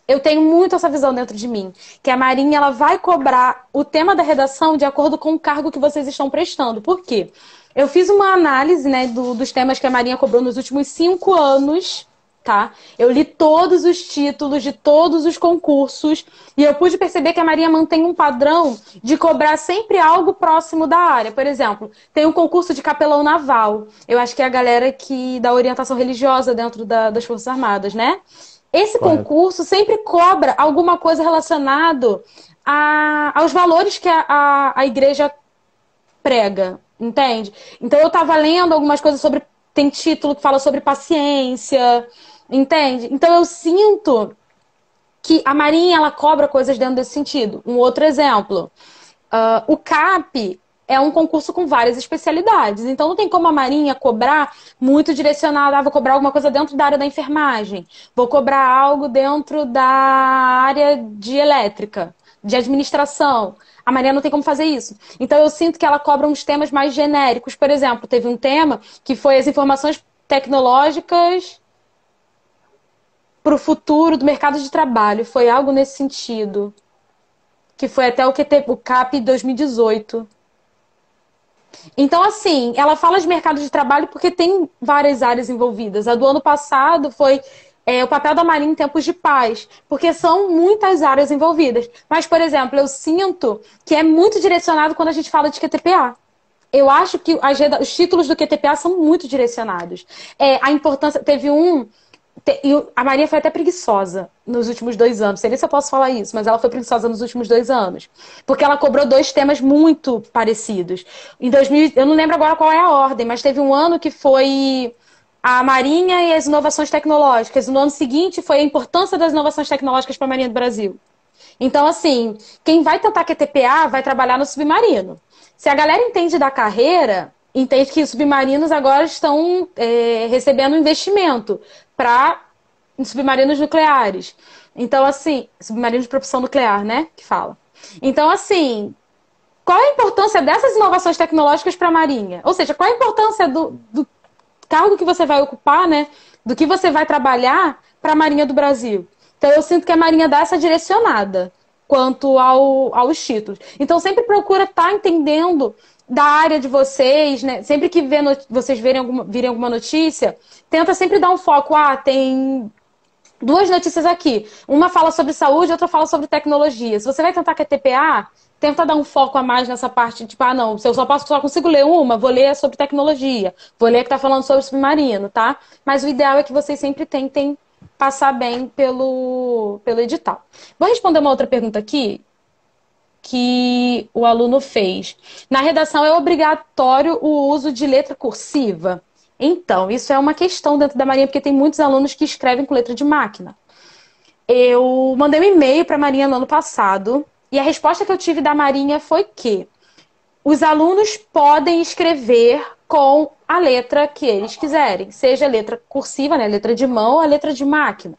Speaker 1: Eu tenho muito essa visão dentro de mim, que a Marinha ela vai cobrar o tema da redação de acordo com o cargo que vocês estão prestando. Por quê? Eu fiz uma análise, né, dos temas que a Marinha cobrou nos últimos 5 anos, tá? Eu li todos os títulos de todos os concursos e eu pude perceber que a Marinha mantém um padrão de cobrar sempre algo próximo da área. Por exemplo, tem um concurso de capelão naval. Eu acho que é a galera que dá orientação religiosa dentro das Forças Armadas, né? Esse
Speaker 2: Correto.
Speaker 1: concurso sempre cobra alguma coisa relacionado aos valores que a igreja prega, entende? Então eu estava lendo algumas coisas sobre... Tem título que fala sobre paciência, entende? Então eu sinto que a Marinha ela cobra coisas dentro desse sentido. Um outro exemplo, o CAP é um concurso com várias especialidades. Então não tem como a Marinha cobrar muito direcionado. Vou cobrar alguma coisa dentro da área da enfermagem. Vou cobrar algo dentro da área de elétrica, de administração. A Marinha não tem como fazer isso. Então eu sinto que ela cobra uns temas mais genéricos. Por exemplo, teve um tema que foi as informações tecnológicas para o futuro do mercado de trabalho. Foi algo nesse sentido. Que foi até o CAP 2018. Então, assim, ela fala de mercado de trabalho porque tem várias áreas envolvidas. A do ano passado foi o papel da Marinha em tempos de paz, porque são muitas áreas envolvidas. Mas, por exemplo, eu sinto que é muito direcionado quando a gente fala de QTPA. Eu acho que os títulos do QTPA são muito direcionados. A importância. A Maria foi até preguiçosa nos últimos 2 anos. Não sei nem se eu posso falar isso, mas ela foi preguiçosa nos últimos 2 anos. Porque ela cobrou 2 temas muito parecidos. Em 2000, eu não lembro agora qual é a ordem, mas teve um ano que foi a Marinha e as inovações tecnológicas. No ano seguinte foi a importância das inovações tecnológicas para a Marinha do Brasil. Então, assim, quem vai tentar QTPA vai trabalhar no submarino. Se a galera entende da carreira, entende que os submarinos agora estão recebendo investimento para submarinos nucleares. Então, assim, submarinos de propulsão nuclear, né? Que fala. Então, assim, qual a importância dessas inovações tecnológicas para a Marinha? Ou seja, qual a importância do cargo que você vai ocupar, né? Do que você vai trabalhar para a Marinha do Brasil? Então, eu sinto que a Marinha dá essa direcionada quanto aos títulos. Então, sempre procura estar entendendo da área de vocês, né? Sempre que vocês virem alguma notícia, tenta sempre dar um foco. Tem 2 notícias aqui. Uma fala sobre saúde, outra fala sobre tecnologia. Se você vai tentar QTPA, tenta dar um foco a mais nessa parte, tipo, não, se eu só consigo ler uma, vou ler sobre tecnologia, vou ler que tá falando sobre submarino, tá? Mas o ideal é que vocês sempre tentem passar bem pelo edital. Vou responder uma outra pergunta aqui, que o aluno fez. Na redação é obrigatório o uso de letra cursiva? Então, isso é uma questão dentro da Marinha, porque tem muitos alunos que escrevem com letra de máquina. Eu mandei um e-mail para a Marinha no ano passado, e a resposta que eu tive da Marinha foi que os alunos podem escrever com a letra que eles quiserem, seja a letra cursiva, né, letra de mão ou a letra de máquina.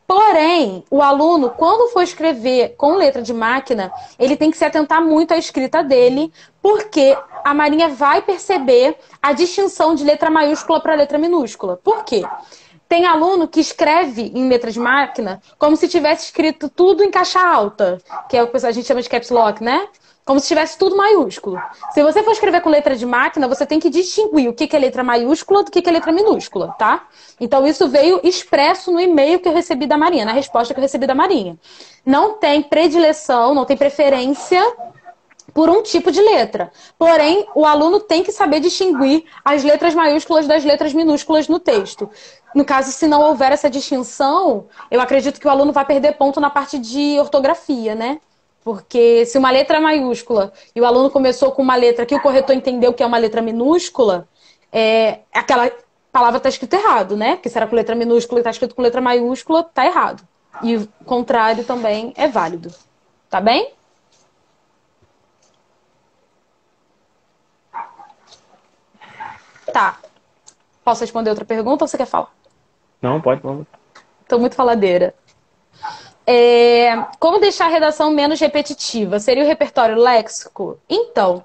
Speaker 1: Porém, o aluno, quando for escrever com letra de máquina, ele tem que se atentar muito à escrita dele, porque a Marinha vai perceber a distinção de letra maiúscula para letra minúscula. Por quê? Tem aluno que escreve em letra de máquina como se tivesse escrito tudo em caixa alta, que é o que a gente chama de caps lock, né? Como se tivesse tudo maiúsculo. Se você for escrever com letra de máquina, você tem que distinguir o que é letra maiúscula do que é letra minúscula, tá? Então isso veio expresso no e-mail que eu recebi da Marinha, na resposta que eu recebi da Marinha. Não tem predileção, não tem preferência por um tipo de letra. Porém, o aluno tem que saber distinguir as letras maiúsculas das letras minúsculas no texto. No caso, se não houver essa distinção, eu acredito que o aluno vai perder ponto na parte de ortografia, né? Porque se uma letra é maiúscula e o aluno começou com uma letra que o corretor entendeu que é uma letra minúscula, aquela palavra está escrita errado, né? Porque se era com letra minúscula e está escrito com letra maiúscula, está errado. E o contrário também é válido. Tá bem? Tá. Posso responder outra pergunta ou você quer falar?
Speaker 2: Não, pode, vamos.
Speaker 1: Tô muito faladeira. Como deixar a redação menos repetitiva? Seria o repertório léxico? Então,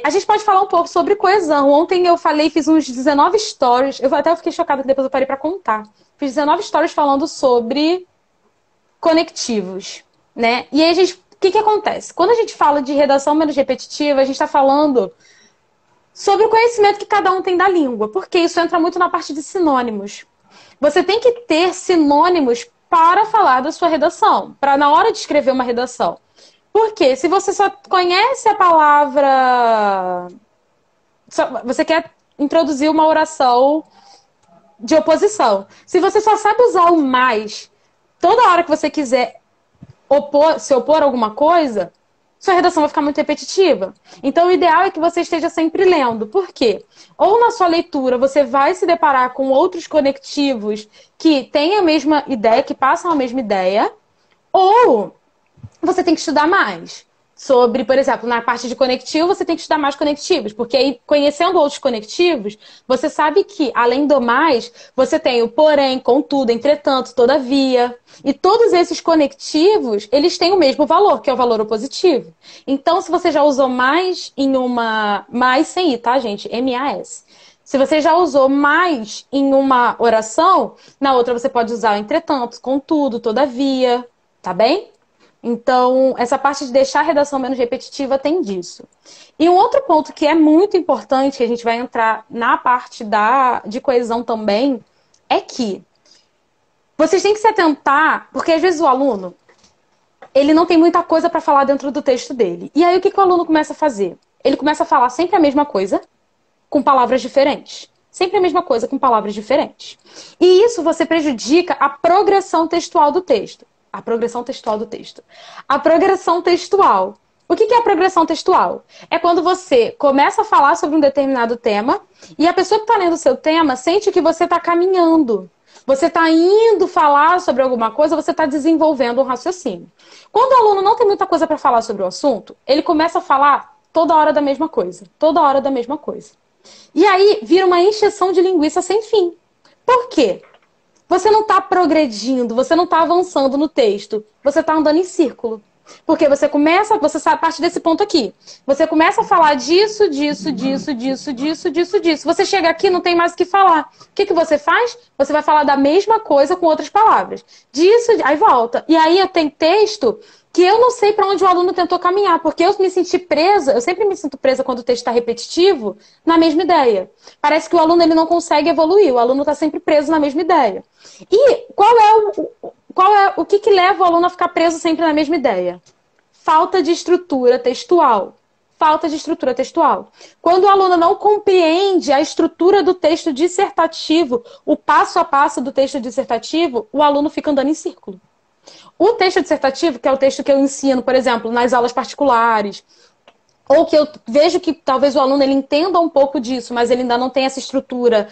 Speaker 1: a gente pode falar um pouco sobre coesão. Ontem eu fiz uns 19 stories. Eu fiquei chocada que depois eu parei para contar. Fiz 19 stories falando sobre conectivos, né? E aí o que acontece? Quando a gente fala de redação menos repetitiva, a gente está falando sobre o conhecimento que cada um tem da língua, porque isso entra muito na parte de sinônimos. Você tem que ter sinônimos para falar da sua redação, para na hora de escrever uma redação. Porque se você só conhece a palavra... Você quer introduzir uma oração de oposição. Se você só sabe usar o mais, toda hora que você quiser se opor a alguma coisa, sua redação vai ficar muito repetitiva. Então, o ideal é que você esteja sempre lendo. Por quê? Ou na sua leitura você vai se deparar com outros conectivos que têm a mesma ideia, que passam a mesma ideia, ou você tem que estudar mais. Sobre, por exemplo, na parte de conectivo, você tem que estudar mais conectivos, porque aí, conhecendo outros conectivos, você sabe que, além do mais, você tem o porém, contudo, entretanto, todavia. E todos esses conectivos, eles têm o mesmo valor, que é o valor opositivo. Então, se você já usou mais em uma... Mais sem i, tá, gente? M-A-S. Se você já usou mais em uma oração, na outra você pode usar o entretanto, contudo, todavia. Tá bem? Então, essa parte de deixar a redação menos repetitiva tem disso. E um outro ponto que é muito importante, que a gente vai entrar na parte de coesão também, é que Vocês têm que se atentar, porque às vezes o aluno, ele não tem muita coisa para falar dentro do texto dele. E aí o que o aluno começa a fazer? Ele começa a falar sempre a mesma coisa, com palavras diferentes. Sempre a mesma coisa, com palavras diferentes. E isso você prejudica a progressão textual do texto. A progressão textual do texto. A progressão textual. O que é a progressão textual? É quando você começa a falar sobre um determinado tema e a pessoa que está lendo o seu tema sente que você está caminhando. Você está indo falar sobre alguma coisa, você está desenvolvendo um raciocínio. Quando o aluno não tem muita coisa para falar sobre o assunto, ele começa a falar toda hora da mesma coisa. Toda hora da mesma coisa. E aí vira uma encheção de linguiça sem fim. Por quê? Você não está progredindo, você não está avançando no texto, você está andando em círculo. Porque você começa, você sabe, a partir desse ponto aqui. Você começa a falar disso, disso, disso, disso, disso, disso, disso. Você chega aqui e não tem mais o que falar. O que você faz? Você vai falar da mesma coisa com outras palavras. Disso, aí volta. E aí eu tenho texto que eu não sei para onde o aluno tentou caminhar, porque eu me senti presa, eu sempre me sinto presa quando o texto está repetitivo, na mesma ideia. Parece que o aluno ele não consegue evoluir, o aluno está sempre preso na mesma ideia. E o que leva o aluno a ficar preso sempre na mesma ideia? Falta de estrutura textual. Falta de estrutura textual. Quando o aluno não compreende a estrutura do texto dissertativo, o passo a passo do texto dissertativo, o aluno fica andando em círculo. O texto dissertativo, que é o texto que eu ensino, por exemplo, nas aulas particulares, ou que eu vejo que talvez o aluno ele entenda um pouco disso, mas ele ainda não tem essa estrutura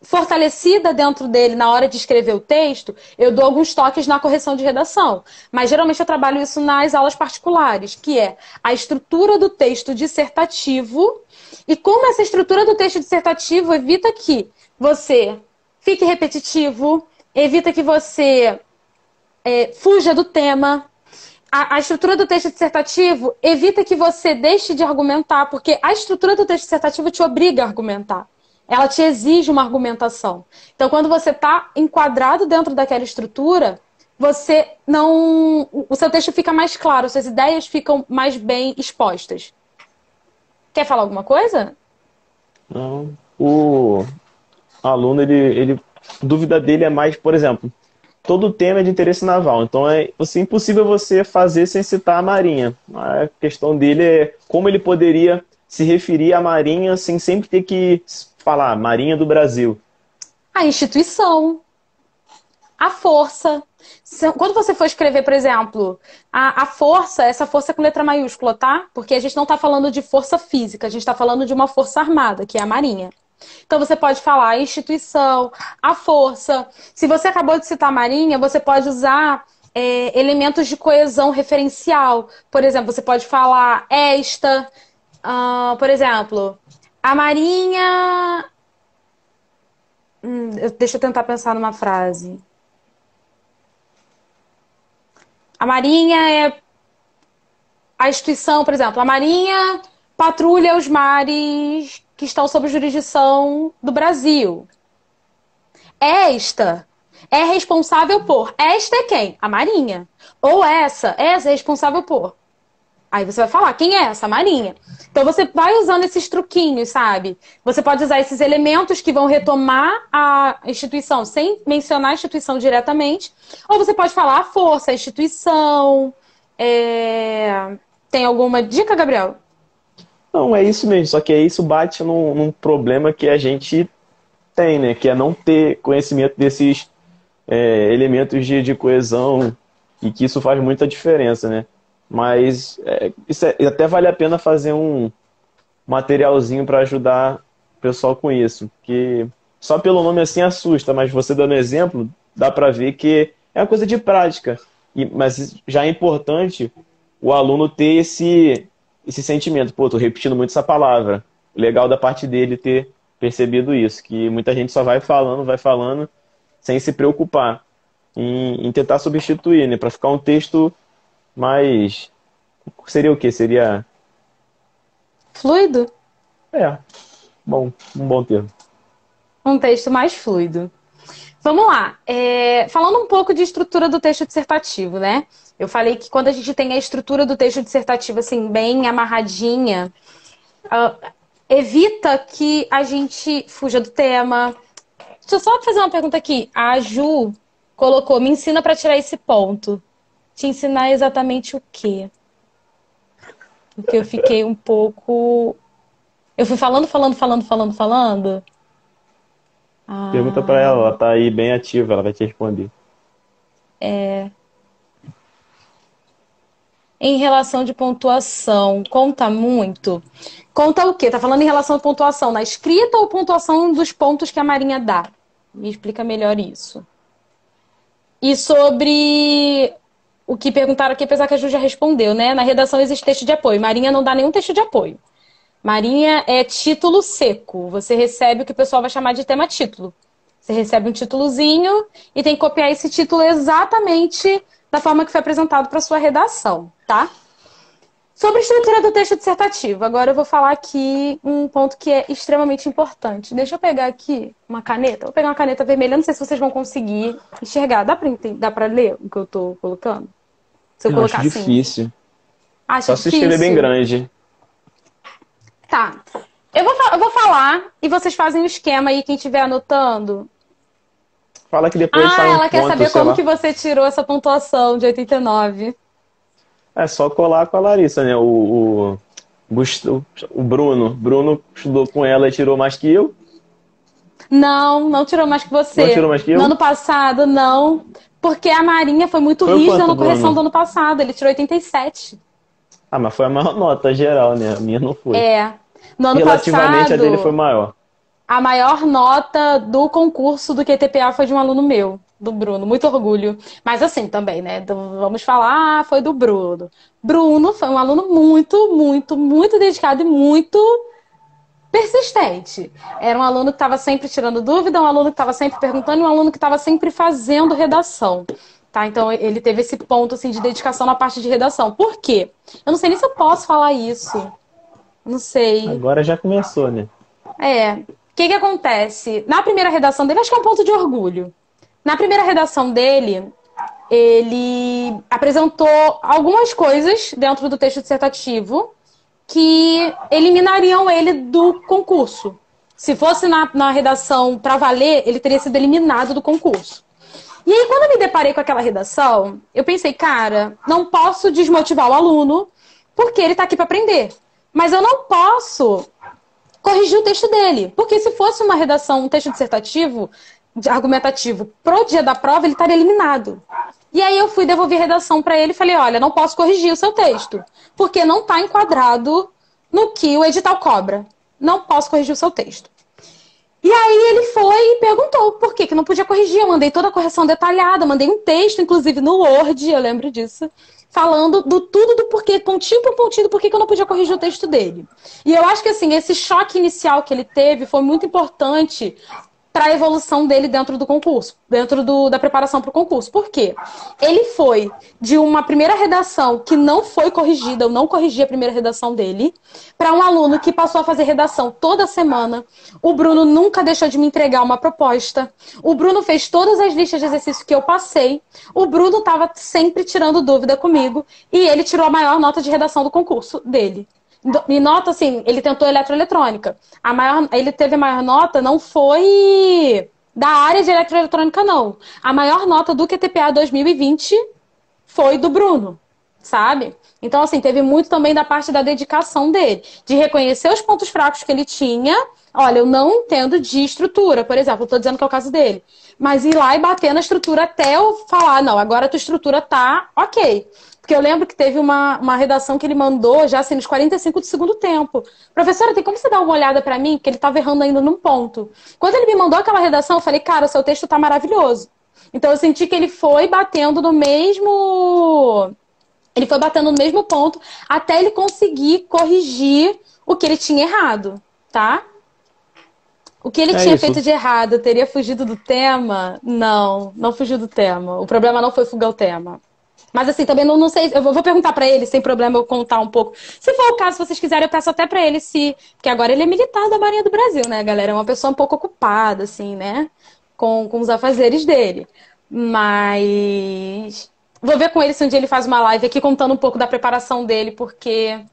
Speaker 1: fortalecida dentro dele na hora de escrever o texto, eu dou alguns toques na correção de redação. Mas geralmente eu trabalho isso nas aulas particulares, que é a estrutura do texto dissertativo e como essa estrutura do texto dissertativo evita que você fique repetitivo, evita que você fuja do tema. A estrutura do texto dissertativo evita que você deixe de argumentar, porque a estrutura do texto dissertativo te obriga a argumentar. Ela te exige uma argumentação. Então, quando você está enquadrado dentro daquela estrutura, você não... o seu texto fica mais claro, suas ideias ficam mais bem expostas. Quer falar alguma coisa?
Speaker 2: Não. O aluno, dúvida dele é mais, por exemplo, todo tema é de interesse naval, então é impossível você fazer sem citar a Marinha. A questão dele é como ele poderia se referir à Marinha sem sempre ter que falar Marinha do Brasil.
Speaker 1: A instituição, a força. Quando você for escrever, por exemplo, a força, essa força é com letra maiúscula, tá? Porque a gente não está falando de força física, a gente está falando de uma força armada, que é a Marinha. Então você pode falar a instituição, a força. Se você acabou de citar a Marinha, você pode usar elementos de coesão referencial. Por exemplo, você pode falar esta. Por exemplo, a Marinha... deixa eu tentar pensar numa frase. A Marinha é a instituição, por exemplo, a Marinha patrulha os mares que estão sob jurisdição do Brasil. Esta é responsável por. Esta é quem? A Marinha. Ou essa é responsável por. Aí você vai falar, quem é essa? A Marinha. Então você vai usando esses truquinhos, sabe? Você pode usar esses elementos que vão retomar a instituição sem mencionar a instituição diretamente. Ou você pode falar a força, a instituição. Tem alguma dica, Gabriel?
Speaker 2: Não, é isso mesmo, só que isso bate num problema que a gente tem, né? Que é não ter conhecimento desses elementos de coesão e que isso faz muita diferença, né? Mas até vale a pena fazer um materialzinho para ajudar o pessoal com isso. Que só pelo nome assim assusta, mas você dando exemplo, dá para ver que é uma coisa de prática. Mas já é importante o aluno ter esse sentimento. Pô, tô repetindo muito essa palavra. Legal da parte dele ter percebido isso. Que muita gente só vai falando, sem se preocupar em tentar substituir, né? Para ficar um texto mais... Seria o quê? Seria...
Speaker 1: Fluido?
Speaker 2: Um bom termo.
Speaker 1: Um texto mais fluido. Vamos lá. Falando um pouco de estrutura do texto dissertativo, né? Eu falei que quando a gente tem a estrutura do texto dissertativo assim, bem amarradinha, evita que a gente fuja do tema, Deixa eu só fazer uma pergunta aqui. A Ju colocou, me ensina pra tirar esse ponto. Te ensinar exatamente o quê? Porque eu fiquei um pouco... Eu fui falando.
Speaker 2: Pergunta pra ela tá aí bem ativa, ela vai te responder.
Speaker 1: Em relação de pontuação, conta muito? Conta o quê? Tá falando em relação à pontuação na escrita ou pontuação dos pontos que a Marinha dá? Me explica melhor isso. E sobre o que perguntaram aqui, apesar que a Ju já respondeu, né? Na redação existe texto de apoio. Marinha não dá nenhum texto de apoio. Marinha é título seco. Você recebe o que o pessoal vai chamar de tema título. Você recebe um títulozinho e tem que copiar esse título exatamente da forma que foi apresentado para sua redação, tá? Sobre a estrutura do texto dissertativo, agora eu vou falar aqui um ponto que é extremamente importante. Deixa eu pegar aqui uma caneta. Vou pegar uma caneta vermelha, não sei se vocês vão conseguir enxergar. Dá pra ler o que eu tô colocando? Se eu
Speaker 2: Eu acho
Speaker 1: colocar assim.
Speaker 2: difícil.
Speaker 1: Acho
Speaker 2: Só se escrever bem
Speaker 1: difícil?
Speaker 2: grande.
Speaker 1: Tá. Eu vou falar e vocês fazem o esquema aí, quem estiver anotando.
Speaker 2: Fala que depois
Speaker 1: Ah,
Speaker 2: sai um
Speaker 1: ela quer
Speaker 2: ponto,
Speaker 1: saber
Speaker 2: sei
Speaker 1: como
Speaker 2: lá.
Speaker 1: que você tirou essa pontuação de 89.
Speaker 2: É só colar com a Larissa, né? O Bruno. Bruno estudou com ela e tirou mais que eu.
Speaker 1: Não, não tirou mais que
Speaker 2: Não
Speaker 1: você.
Speaker 2: tirou mais que
Speaker 1: No
Speaker 2: eu?
Speaker 1: ano passado, não. Porque a Marinha foi muito
Speaker 2: Foi o
Speaker 1: rígida
Speaker 2: quanto,
Speaker 1: na correção do
Speaker 2: Bruno?
Speaker 1: ano passado. Ele tirou 87.
Speaker 2: Ah, mas foi a maior nota geral, né? A minha não foi.
Speaker 1: É. No ano
Speaker 2: Relativamente a dele foi
Speaker 1: passado,
Speaker 2: maior.
Speaker 1: a maior nota do concurso do QTPA foi de um aluno meu, do Bruno. Muito orgulho. Mas assim também, né? Vamos falar, foi do Bruno. Bruno foi um aluno muito dedicado e muito persistente. Era um aluno que estava sempre tirando dúvida, um aluno que estava sempre perguntando e um aluno que estava sempre fazendo redação. Tá? Então ele teve esse ponto assim, de dedicação na parte de redação. Por quê? Eu não sei nem se eu posso falar isso. Não sei.
Speaker 2: Agora já começou, né?
Speaker 1: O que acontece? Na primeira redação dele, acho que é um ponto de orgulho. Na primeira redação dele, ele apresentou algumas coisas dentro do texto dissertativo que eliminariam ele do concurso. Se fosse na redação para valer, ele teria sido eliminado do concurso. E aí, quando eu me deparei com aquela redação, eu pensei, cara, não posso desmotivar o aluno, porque ele está aqui para aprender. Mas eu não posso corrigir o texto dele. Porque se fosse uma redação, um texto dissertativo, argumentativo, pro dia da prova, ele estaria eliminado. E aí eu fui devolver a redação para ele e falei, olha, não posso corrigir o seu texto, porque não está enquadrado no que o edital cobra. Não posso corrigir o seu texto. E aí ele foi e perguntou por que não podia corrigir. Eu mandei toda a correção detalhada, mandei um texto, inclusive no Word, eu lembro disso, falando do tudo do porquê, pontinho por pontinho, do porquê que eu não podia corrigir o texto dele. E eu acho que assim, esse choque inicial que ele teve foi muito importante para a evolução dele dentro do concurso, dentro da preparação para o concurso. Por quê? Ele foi de uma primeira redação que não foi corrigida, eu não corrigi a primeira redação dele, para um aluno que passou a fazer redação toda semana. O Bruno nunca deixou de me entregar uma proposta. O Bruno fez todas as listas de exercícios que eu passei. O Bruno estava sempre tirando dúvida comigo e ele tirou a maior nota de redação do concurso dele. E nota, assim, ele tentou eletroeletrônica. Ele teve a maior nota, não foi da área de eletroeletrônica, não. A maior nota do QTPA 2020 foi do Bruno, sabe? Então, assim, teve muito também da parte da dedicação dele, de reconhecer os pontos fracos que ele tinha. Olha, eu não entendo de estrutura, por exemplo, eu tô dizendo que é o caso dele. Mas ir lá e bater na estrutura até eu falar, não, agora a tua estrutura tá ok. Porque eu lembro que teve uma redação que ele mandou já assim, nos 45 do segundo tempo. Professora, tem como você dar uma olhada para mim? Porque ele estava errando ainda num ponto. Quando ele me mandou aquela redação, eu falei, cara, seu texto tá maravilhoso. Então eu senti que ele foi batendo no mesmo... Ele foi batendo no mesmo ponto até ele conseguir corrigir o que ele tinha errado, tá? O que ele tinha
Speaker 2: Isso.
Speaker 1: feito de errado teria fugido do tema? Não, não fugiu do tema. O problema não foi fugar o tema. Mas assim, também não sei. Eu vou perguntar pra ele, sem problema, eu contar um pouco. Se for o caso, se vocês quiserem, eu peço até pra ele se. Porque agora ele é militar da Marinha do Brasil, né, galera? É uma pessoa um pouco ocupada, assim, né? Com os afazeres dele. Mas. Vou ver com ele se um dia ele faz uma live aqui contando um pouco da preparação dele, porque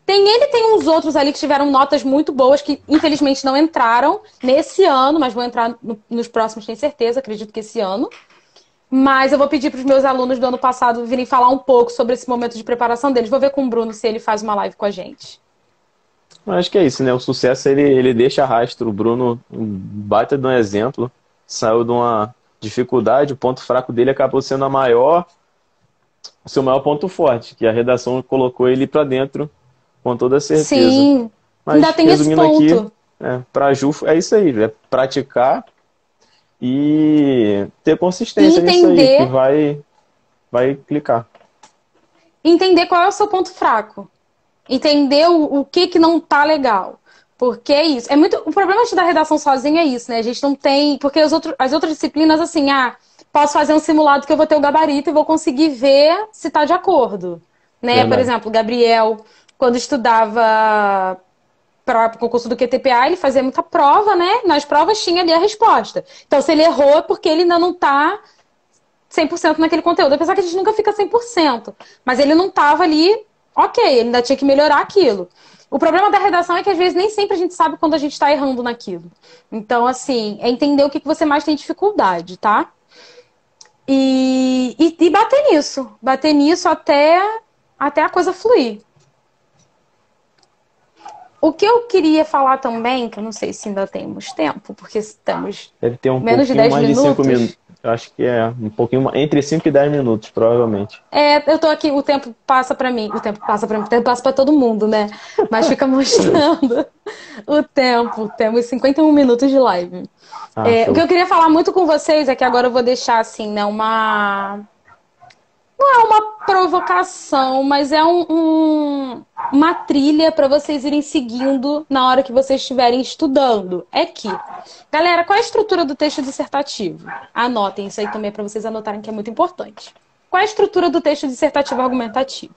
Speaker 1: Tem uns outros ali que tiveram notas muito boas, que infelizmente não entraram nesse ano, mas vão entrar nos próximos, tenho certeza, acredito que esse ano. Mas eu vou pedir para os meus alunos do ano passado virem falar um pouco sobre esse momento de preparação deles. Vou ver com o Bruno se ele faz uma live com a gente.
Speaker 2: Eu acho que é isso, né? O sucesso, ele deixa rastro. O Bruno, um baita de um exemplo, saiu de uma dificuldade, o ponto fraco dele acabou sendo o seu maior ponto forte, que a redação colocou ele para dentro com toda certeza.
Speaker 1: Sim,
Speaker 2: Mas,
Speaker 1: ainda tem esse
Speaker 2: resumindo aqui,
Speaker 1: ponto.
Speaker 2: para a Ju é isso aí, é praticar e ter
Speaker 1: E
Speaker 2: consistência nisso aí, que
Speaker 1: entender,
Speaker 2: vai clicar.
Speaker 1: entender qual é o seu ponto fraco. Entender o que não tá legal. Porque é isso. O problema de dar redação sozinho é isso, né? A gente não tem. Porque as outras disciplinas, assim, posso fazer um simulado que eu vou ter o gabarito e vou conseguir ver se tá de acordo. Né? Por
Speaker 2: Verdade.
Speaker 1: exemplo, o Gabriel, quando estudava para o concurso do QTPA, ele fazia muita prova, né? Nas provas tinha ali a resposta. Então, se ele errou, é porque ele ainda não tá 100% naquele conteúdo. Apesar que a gente nunca fica 100%. Mas ele não tava ali, ok, ele ainda tinha que melhorar aquilo. O problema da redação é que às vezes nem sempre a gente sabe quando a gente está errando naquilo. Então, assim, é entender o que você mais tem dificuldade, tá? E bater nisso. Bater nisso até a coisa fluir. O que eu queria falar também, que eu não sei se ainda temos tempo, porque estamos
Speaker 2: Deve ter um
Speaker 1: menos de
Speaker 2: pouquinho
Speaker 1: 10
Speaker 2: mais de 5 minutos.
Speaker 1: minutos.
Speaker 2: Eu acho que é um pouquinho entre 5 e 10 minutos, provavelmente.
Speaker 1: Eu tô aqui, o tempo passa pra mim. O tempo passa pra mim, o tempo passa pra todo mundo, né? Mas fica mostrando o tempo. Temos 51 minutos de live.
Speaker 2: Ah,
Speaker 1: O que
Speaker 2: show.
Speaker 1: eu queria falar muito com vocês é que agora eu vou deixar, assim, né, não é uma provocação, mas é uma trilha para vocês irem seguindo na hora que vocês estiverem estudando. É que, galera, qual é a estrutura do texto dissertativo? Anotem isso aí também para vocês anotarem que é muito importante. Qual é a estrutura do texto dissertativo argumentativo?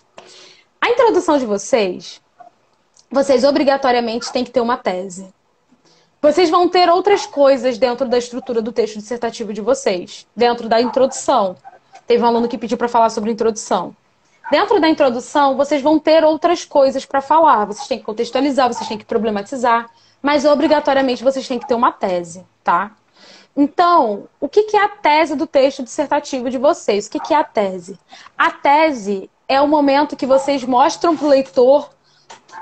Speaker 1: A introdução de vocês obrigatoriamente têm que ter uma tese. Vocês vão ter outras coisas dentro da estrutura do texto dissertativo de vocês, dentro da introdução. Teve um aluno que pediu para falar sobre introdução. Dentro da introdução, vocês vão ter outras coisas para falar. Vocês têm que contextualizar, vocês têm que problematizar, mas obrigatoriamente vocês têm que ter uma tese, tá? Então, o que é a tese do texto dissertativo de vocês? O que é a tese? A tese é o momento que vocês mostram para o leitor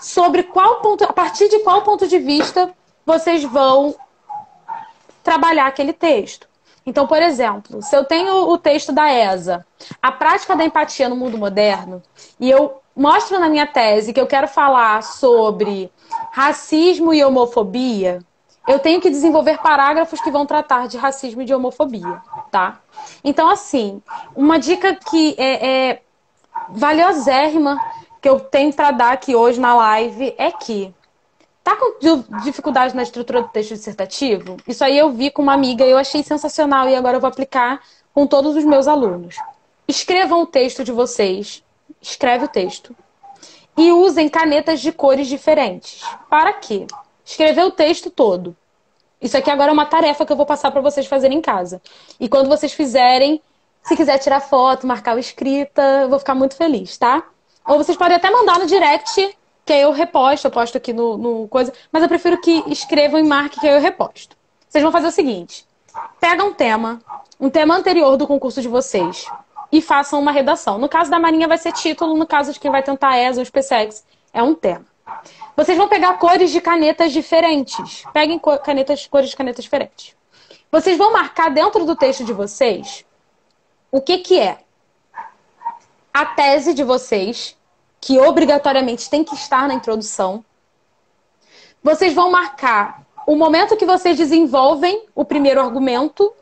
Speaker 1: sobre qual ponto, a partir de qual ponto de vista vocês vão trabalhar aquele texto. Então, por exemplo, se eu tenho o texto da ESA, a prática da empatia no mundo moderno, e eu mostro na minha tese que eu quero falar sobre racismo e homofobia, eu tenho que desenvolver parágrafos que vão tratar de racismo e de homofobia, tá? Então, assim, uma dica que é valiosérrima que eu tenho para dar aqui hoje na live é que tá com dificuldade na estrutura do texto dissertativo? Isso aí eu vi com uma amiga e eu achei sensacional e agora eu vou aplicar com todos os meus alunos. Escrevam o texto de vocês, escreve o texto, e usem canetas de cores diferentes. Para quê? Escrever o texto todo. Isso aqui agora é uma tarefa que eu vou passar para vocês fazerem em casa. E quando vocês fizerem, se quiser tirar foto, marcar o escrita, eu vou ficar muito feliz, tá? Ou vocês podem até mandar no direct, que aí eu reposto, eu posto aqui no coisa, mas eu prefiro que escrevam e marquem que aí eu reposto. Vocês vão fazer o seguinte, pega um tema anterior do concurso de vocês e façam uma redação. No caso da Marinha vai ser título, no caso de quem vai tentar ESA ou SpaceX, é um tema. Vocês vão pegar cores de canetas diferentes. Peguem cores de canetas diferentes. Vocês vão marcar dentro do texto de vocês o que é a tese de vocês, que obrigatoriamente tem que estar na introdução. Vocês vão marcar o momento que vocês desenvolvem o primeiro argumento.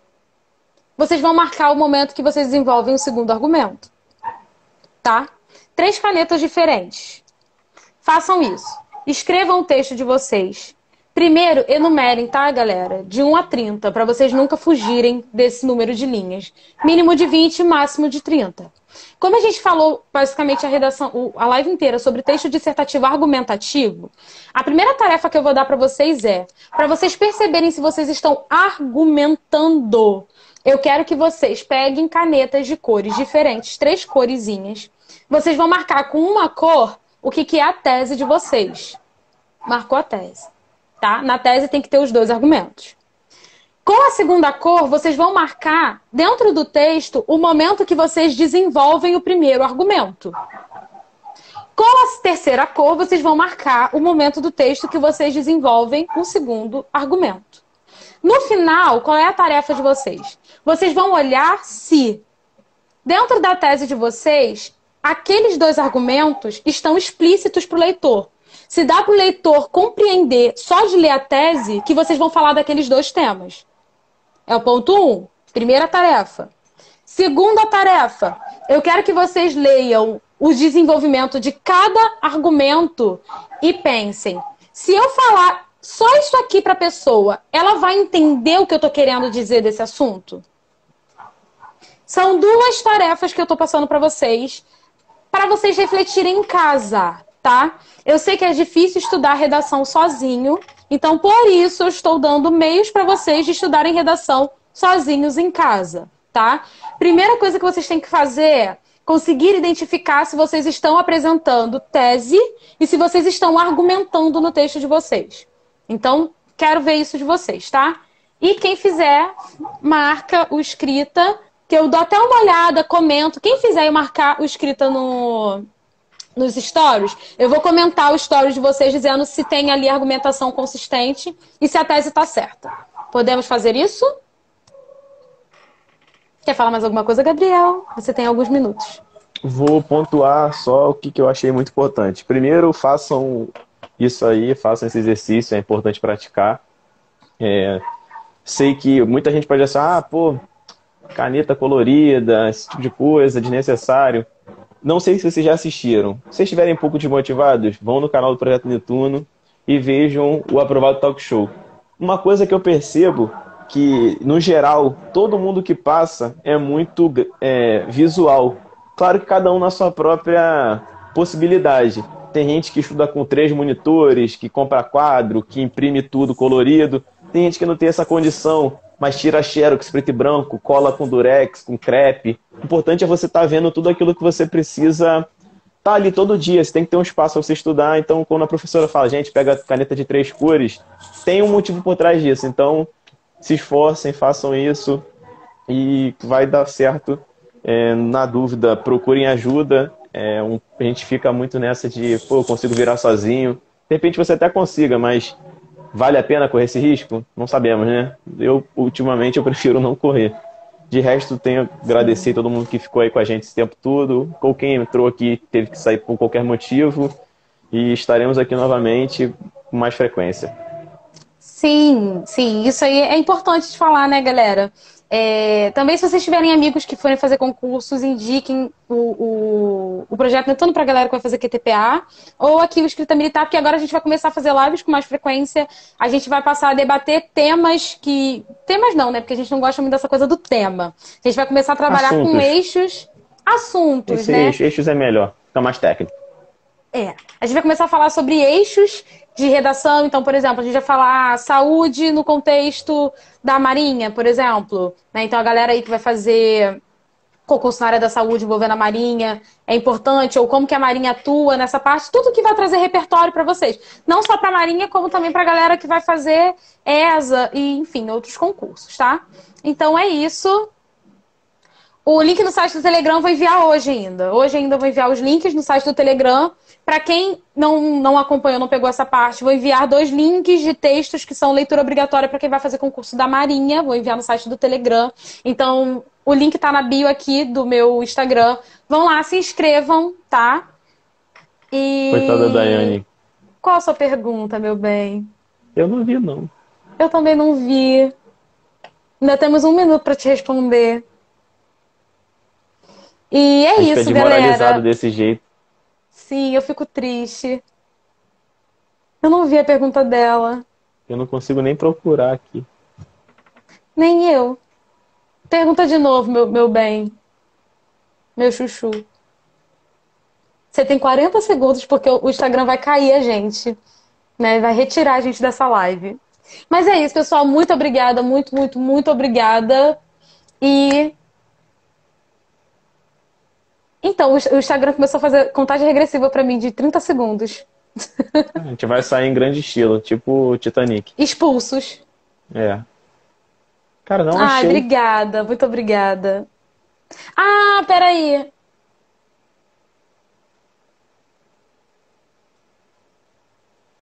Speaker 1: Vocês vão marcar o momento que vocês desenvolvem o segundo argumento. Tá? 3 canetas diferentes. Façam isso. Escrevam o texto de vocês. Primeiro, enumerem, tá, galera? De 1 a 30, para vocês nunca fugirem desse número de linhas. Mínimo de 20, máximo de 30. Como a gente falou, basicamente, a live inteira sobre texto dissertativo argumentativo, a primeira tarefa que eu vou dar para vocês é, para vocês perceberem se vocês estão argumentando, eu quero que vocês peguem canetas de cores diferentes, 3 coresinhas. Vocês vão marcar com uma cor o que que é a tese de vocês. Marcou a tese, tá? Na tese tem que ter os dois argumentos. Com a segunda cor, vocês vão marcar, dentro do texto, o momento que vocês desenvolvem o primeiro argumento. Com a terceira cor, vocês vão marcar o momento do texto que vocês desenvolvem o segundo argumento. No final, qual é a tarefa de vocês? Vocês vão olhar se, dentro da tese de vocês, aqueles dois argumentos estão explícitos para o leitor. Se dá para o leitor compreender, só de ler a tese, que vocês vão falar daqueles dois temas. É o ponto 1, primeira tarefa. Segunda tarefa, eu quero que vocês leiam o desenvolvimento de cada argumento e pensem, se eu falar só isso aqui para a pessoa, ela vai entender o que eu estou querendo dizer desse assunto? São duas tarefas que eu estou passando para vocês refletirem em casa, tá? Eu sei que é difícil estudar redação sozinho, então por isso eu estou dando meios para vocês de estudarem redação sozinhos em casa, tá? Primeira coisa que vocês têm que fazer é conseguir identificar se vocês estão apresentando tese e se vocês estão argumentando no texto de vocês. Então, quero ver isso de vocês, tá? E quem fizer, marca o escrita, que eu dou até uma olhada, comento. Quem fizer eu marcar o escrita nos stories, eu vou comentar o stories de vocês dizendo se tem ali argumentação consistente e se a tese está certa. Podemos fazer isso? Quer falar mais alguma coisa, Gabriel? Você tem alguns minutos.
Speaker 2: Vou pontuar só o que eu achei muito importante. Primeiro, façam isso aí, façam esse exercício, é importante praticar. Sei que muita gente pode achar, pô, caneta colorida, esse tipo de coisa, desnecessário. Não sei se vocês já assistiram. Se vocês estiverem um pouco desmotivados, vão no canal do Projeto Netuno e vejam o Aprovado Talk Show. Uma coisa que eu percebo que, no geral, todo mundo que passa é muito visual. Claro que cada um na sua própria possibilidade. Tem gente que estuda com 3 monitores, que compra quadro, que imprime tudo colorido. Tem gente que não tem essa condição, mas tira xerox preto e branco, cola com durex, com crepe. O importante é você estar vendo tudo aquilo que você precisa estar ali todo dia. Você tem que ter um espaço para você estudar. Então, quando a professora fala, gente, pega a caneta de 3 cores, tem um motivo por trás disso. Então, se esforcem, façam isso e vai dar certo. Na dúvida, procurem ajuda. A gente fica muito nessa de, pô, eu consigo virar sozinho. De repente você até consiga, mas vale a pena correr esse risco? Não sabemos, né? Ultimamente, eu prefiro não correr. De resto, tenho a agradecer todo mundo que ficou aí com a gente esse tempo todo. Ou quem entrou aqui teve que sair por qualquer motivo. E estaremos aqui novamente com mais frequência.
Speaker 1: Sim, sim. Isso aí é importante de falar, né, galera? Também, se vocês tiverem amigos que forem fazer concursos, indiquem o projeto Netuno para a galera que vai fazer QTPA ou aqui o Escrita Militar, porque agora a gente vai começar a fazer lives com mais frequência. A gente vai passar a debater temas que... Temas não, né? Porque a gente não gosta muito dessa coisa do tema. A gente vai começar a trabalhar com eixos, assuntos, né?
Speaker 2: Eixos é melhor, fica mais técnico.
Speaker 1: A gente vai começar a falar sobre eixos de redação. Então, por exemplo, a gente vai falar saúde no contexto da Marinha, por exemplo. Né? Então, a galera aí que vai fazer concurso na área da saúde envolvendo a Marinha é importante, ou como que a Marinha atua nessa parte, tudo que vai trazer repertório para vocês. Não só para a Marinha, como também para a galera que vai fazer ESA e, enfim, outros concursos, tá? Então, é isso. O link no site do Telegram eu vou enviar hoje ainda. Hoje ainda vou enviar os links no site do Telegram. Para quem não acompanhou, não pegou essa parte, vou enviar 2 links de textos que são leitura obrigatória para quem vai fazer concurso da Marinha. Vou enviar no site do Telegram. Então, o link tá na bio aqui do meu Instagram. Vão lá, se inscrevam, tá?
Speaker 2: Coitada da Daiane.
Speaker 1: Qual a sua pergunta, meu bem?
Speaker 2: Eu não vi, não.
Speaker 1: Eu também não vi. Ainda temos 1 minuto para te responder. E é isso, galera.
Speaker 2: Desmoralizado desse jeito.
Speaker 1: Sim, eu fico triste. Eu não vi a pergunta dela.
Speaker 2: Eu não consigo nem procurar aqui.
Speaker 1: Nem eu. Pergunta de novo, meu bem. Meu chuchu. Você tem 40 segundos porque o Instagram vai cair a gente. Né? Vai retirar a gente dessa live. Mas é isso, pessoal. Muito obrigada. Muito, muito, muito obrigada. E Então, o Instagram começou a fazer contagem regressiva pra mim de 30 segundos.
Speaker 2: A gente vai sair em grande estilo, tipo o Titanic.
Speaker 1: Expulsos.
Speaker 2: É. Cara, não
Speaker 1: Ai,
Speaker 2: achei.
Speaker 1: obrigada, muito obrigada. Ah, peraí.